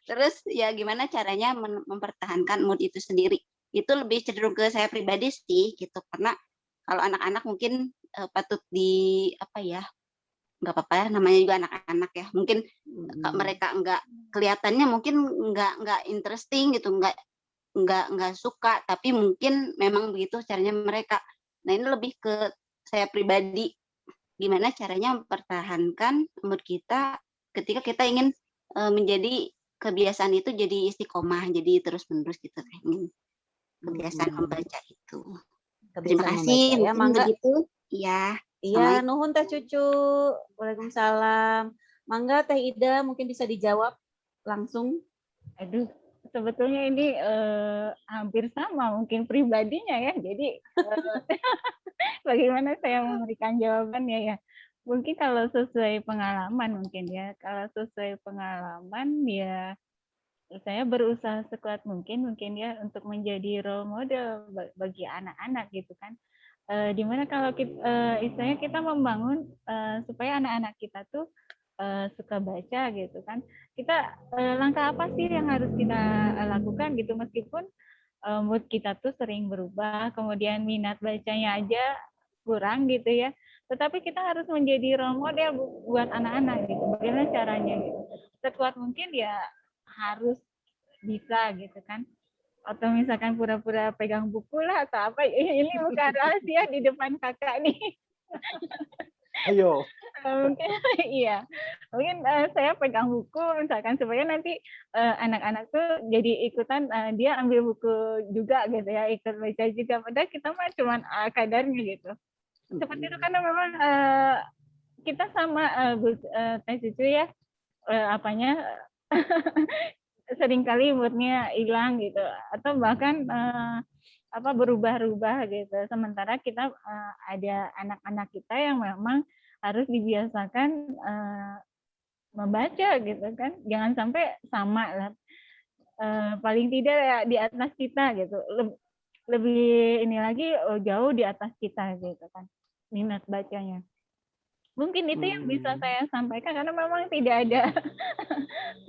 Terus ya gimana caranya mempertahankan mood itu sendiri. Itu lebih cenderung ke saya pribadi sih gitu, karena kalau anak-anak mungkin patut nggak apa-apa ya, namanya juga anak-anak ya, mungkin mereka nggak kelihatannya mungkin nggak interesting gitu, nggak suka, tapi mungkin memang begitu caranya mereka. Nah ini lebih ke saya pribadi, gimana caranya mempertahankan mood kita ketika kita ingin menjadi kebiasaan itu jadi istiqomah, jadi terus-menerus gitu, ingin kebiasaan membaca itu. Terima kasih ya, mangga. Begitu. Iya. Iya, nuhun Teh Cucu. Waalaikumsalam. Mangga Teh Ida mungkin bisa dijawab langsung. Aduh, sebetulnya ini hampir sama mungkin pribadinya ya. Jadi bagaimana saya memberikan jawabannya ya. Mungkin kalau sesuai pengalaman mungkin ya. Kalau sesuai pengalaman ya saya berusaha sekuat mungkin ya untuk menjadi role model bagi anak-anak gitu kan. Dimana kalau istilahnya kita membangun supaya anak-anak kita tuh suka baca gitu kan. Kita langkah apa sih yang harus kita lakukan gitu, meskipun mood kita tuh sering berubah, kemudian minat bacanya aja kurang gitu ya. Tetapi kita harus menjadi role model buat anak-anak gitu. Bagaimana caranya gitu. Sekuat mungkin ya harus bisa gitu kan. Atau misalkan pura-pura pegang buku lah atau apa. Ini bukan rahasia di depan kakak nih. Ayo. Mungkin iya. Mungkin saya pegang buku misalkan supaya nanti anak-anak tuh jadi ikutan dia ambil buku juga gitu ya, ikut baca juga. Padahal kita mah cuma kadarnya gitu. Seperti itu karena memang kita sama Teh Cucu ya seringkali moodnya hilang gitu atau bahkan berubah-ubah gitu. Sementara kita ada anak-anak kita yang memang harus dibiasakan membaca gitu kan. Jangan sampai sama lah. Paling tidak ya di atas kita gitu. Lebih ini lagi jauh di atas kita gitu kan minat bacanya. Mungkin itu yang bisa saya sampaikan karena memang tidak ada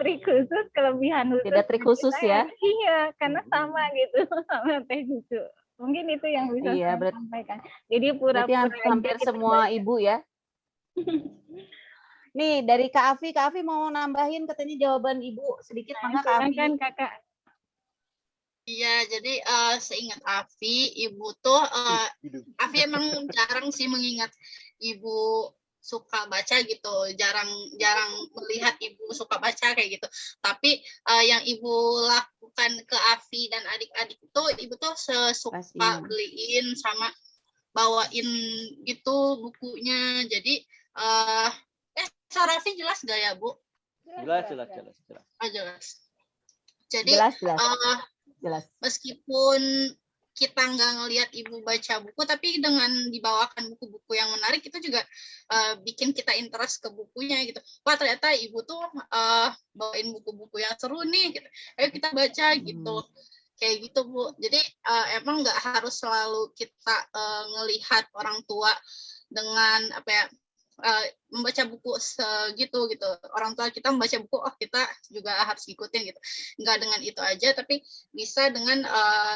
trik khusus, kelebihan khusus Tidak trik bagi khusus saya. ya. Iya, karena sama gitu sama Teh Cucu. Mungkin itu yang bisa Iya, saya sampaikan. Jadi berarti pura-pura aja hampir kita semua baca. ibu ya. Nih dari Kak Afi mau nambahin katanya jawaban Ibu sedikit, Nah, mangga Kak Afi. silakan Kakak. Iya, jadi seingat Afi, ibu tuh Afi emang jarang sih mengingat ibu suka baca gitu, jarang melihat ibu suka baca kayak gitu. Tapi yang ibu lakukan ke Afi dan adik-adik itu, ibu tuh suka beliin sama bawain gitu bukunya. Jadi suara Afi jelas gak ya, Bu? Jelas. Oh, jelas. Jadi Jelas. Meskipun kita nggak ngelihat ibu baca buku, tapi dengan dibawakan buku-buku yang menarik itu juga bikin kita interest ke bukunya gitu. Wah, ternyata ibu tuh bawain buku-buku yang seru nih gitu. Ayo kita baca gitu. Kayak gitu, Bu. Jadi emang nggak harus selalu kita ngelihat orang tua dengan apa ya, membaca buku segitu gitu. Orang tua kita membaca buku, oh kita juga harus ngikutin gitu. Nggak dengan itu aja, tapi bisa dengan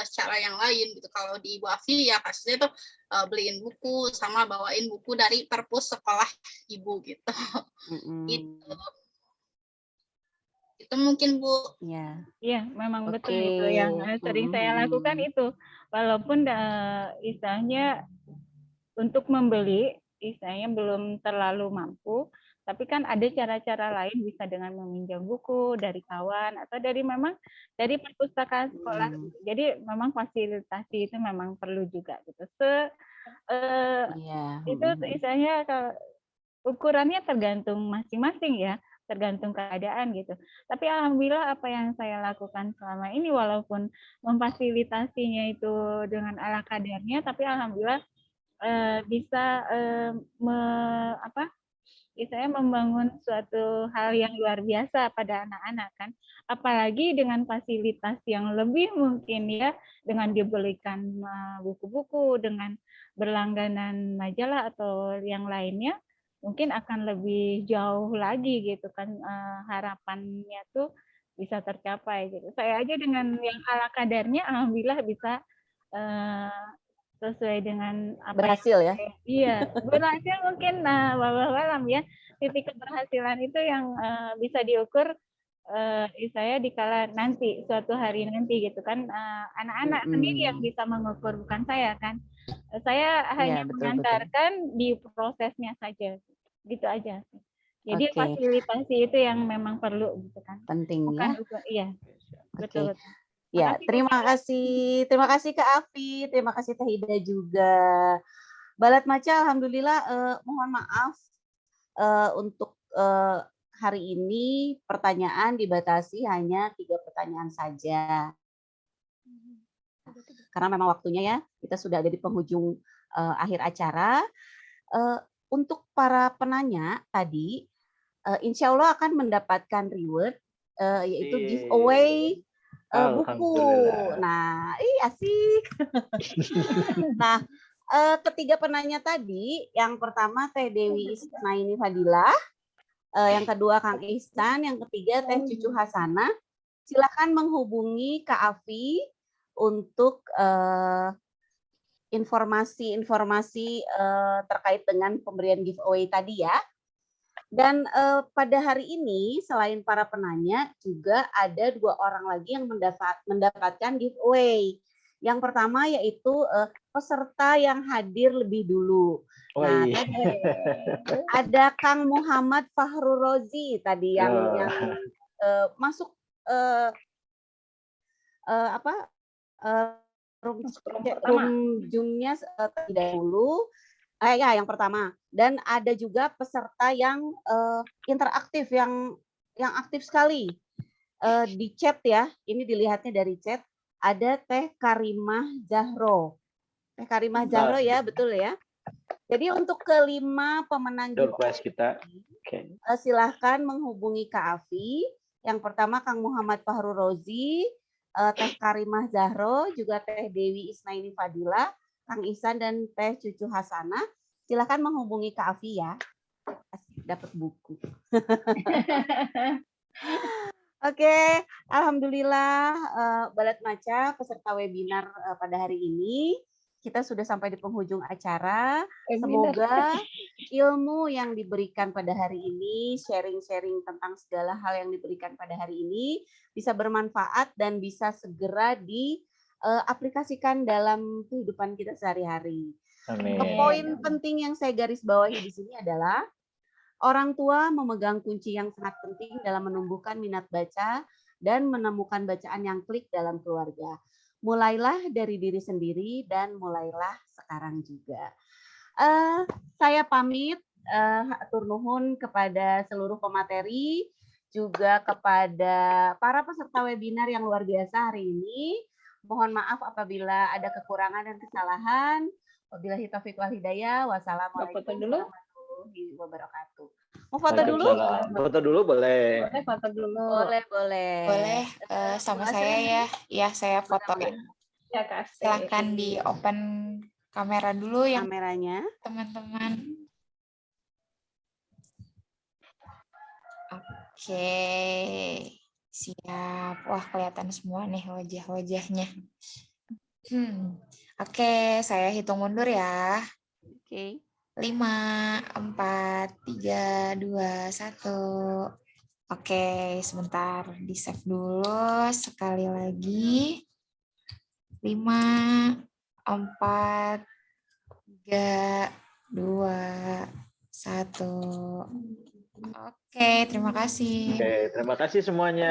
cara yang lain gitu. Kalau di Ibu Afi ya kasusnya tuh beliin buku sama bawain buku dari perpus sekolah ibu gitu. Gitu. Itu mungkin, Bu. Iya, memang betul itu yang sering saya lakukan itu. Walaupun istilahnya untuk membeli, istilahnya belum terlalu mampu, tapi kan ada cara-cara lain, bisa dengan meminjam buku dari kawan atau dari perpustakaan sekolah. Jadi memang fasilitasi itu memang perlu juga gitu. Itu istilahnya ukurannya tergantung masing-masing ya, tergantung keadaan gitu. Tapi alhamdulillah apa yang saya lakukan selama ini, walaupun memfasilitasinya itu dengan ala kadarnya, tapi alhamdulillah bisa membangun suatu hal yang luar biasa pada anak-anak kan. Apalagi dengan fasilitas yang lebih mungkin ya, dengan dibelikan buku-buku, dengan berlangganan majalah atau yang lainnya, mungkin akan lebih jauh lagi gitu kan, harapannya tuh bisa tercapai gitu. Saya aja dengan yang ala kadarnya alhamdulillah bisa sesuai dengan apa berhasil ya. Iya, berhasil mungkin walau alam ya. Titik keberhasilan itu yang bisa diukur saya dikala nanti suatu hari nanti gitu kan, anak-anak sendiri yang bisa mengukur, bukan saya kan. Saya hanya mengantarkan di prosesnya saja, gitu aja. Jadi fasilitasi itu yang memang perlu gitu kan. Penting bukan ya. Iya, betul. Ya, terima kasih Kak Afi, terima kasih Teh Ida juga. Balat Maca, alhamdulillah, mohon maaf untuk hari ini pertanyaan dibatasi hanya 3 pertanyaan saja. Karena memang waktunya ya, kita sudah ada di penghujung akhir acara. Untuk para penanya tadi, insya Allah akan mendapatkan reward, yaitu giveaway buku. Nah, asik. Nah, ketiga penanya tadi, yang pertama Teh Dewi Isnaini Fadilah, yang kedua Kang Ihsan, yang ketiga Teh Cucu Hasanah. Silakan menghubungi Kak Afi untuk informasi-informasi terkait dengan pemberian giveaway tadi ya. Dan pada hari ini selain para penanya juga ada 2 orang lagi yang mendapatkan giveaway. Yang pertama yaitu peserta yang hadir lebih dulu. Nah, tadi ada Kang Muhammad Fahru Rozi tadi yang masuk room Zoom-nya terlebih dahulu. Ya, yang pertama. Dan ada juga peserta yang interaktif, yang aktif sekali di chat ya. Ini dilihatnya dari chat. Ada Teh Karimah Zahro. Teh Karimah Zahro ya, betul ya. Jadi untuk kelima pemenang kita, silahkan menghubungi Kak Afi. Yang pertama Kang Muhammad Fahru Rozi, Teh Karimah Zahro, juga Teh Dewi Isnaini Fadilah, Kang Ihsan dan Teh Cucu Hasanah. Silakan menghubungi Kak Afi ya. dapat buku. Oke, alhamdulillah Balat Maca peserta webinar pada hari ini kita sudah sampai di penghujung acara. Semoga ilmu yang diberikan pada hari ini, sharing-sharing tentang segala hal yang diberikan pada hari ini bisa bermanfaat dan bisa segera diaplikasikan dalam kehidupan kita sehari-hari. Poin penting yang saya garis bawahi di sini adalah orang tua memegang kunci yang sangat penting dalam menumbuhkan minat baca dan menemukan bacaan yang klik dalam keluarga. Mulailah dari diri sendiri dan mulailah sekarang juga. Saya pamit, hatur nuhun kepada seluruh pemateri, juga kepada para peserta webinar yang luar biasa hari ini. Mohon maaf apabila ada kekurangan dan kesalahan. Wabillahi taufiq wal hidayah. Wassalamualaikum warahmatullahi wabarakatuh. Mau foto dulu? Foto dulu boleh. Boleh foto dulu. Boleh. Sama saya ya. Ya, saya foto. Ya, Kak. Silakan di open kamera dulu yang kameranya, teman-teman. Oke. Siap. Wah, kelihatan semua nih wajah-wajahnya. Oke, saya hitung mundur ya. Oke. 5, 4, 3, 2, 1. Oke, sebentar di-save dulu sekali lagi. 5, 4, 3, 2, 1. Oke, terima kasih. Oke, terima kasih semuanya.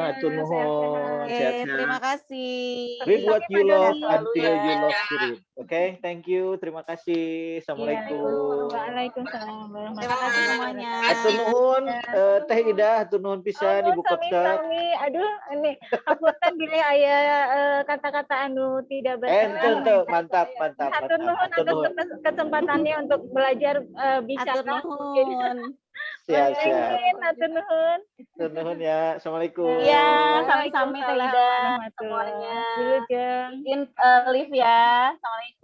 Hatur nuhun. Sehat-sehat. Terima kasih. Read what you love until you love to read. Oke, thank you. Terima kasih. Assalamualaikum. Waalaikumsalam. Terima kasih semuanya. Hatur nuhun, Teh Ida, hatur nuhun pisan Ibu Kopsa. Sami-sami. Aduh, ini hapunten bilih aya kata-kata anu tidak benar. Mantap. Hatur nuhun atas kesempatannya untuk belajar bicara. Hatur nuhun. Siap. Hatur nuhun. Hatur nuhun ya. Assalamualaikum. Iya, sami-sami Teh Ida semuanya. Wilujeng. Izin live ya. Assalamualaikum.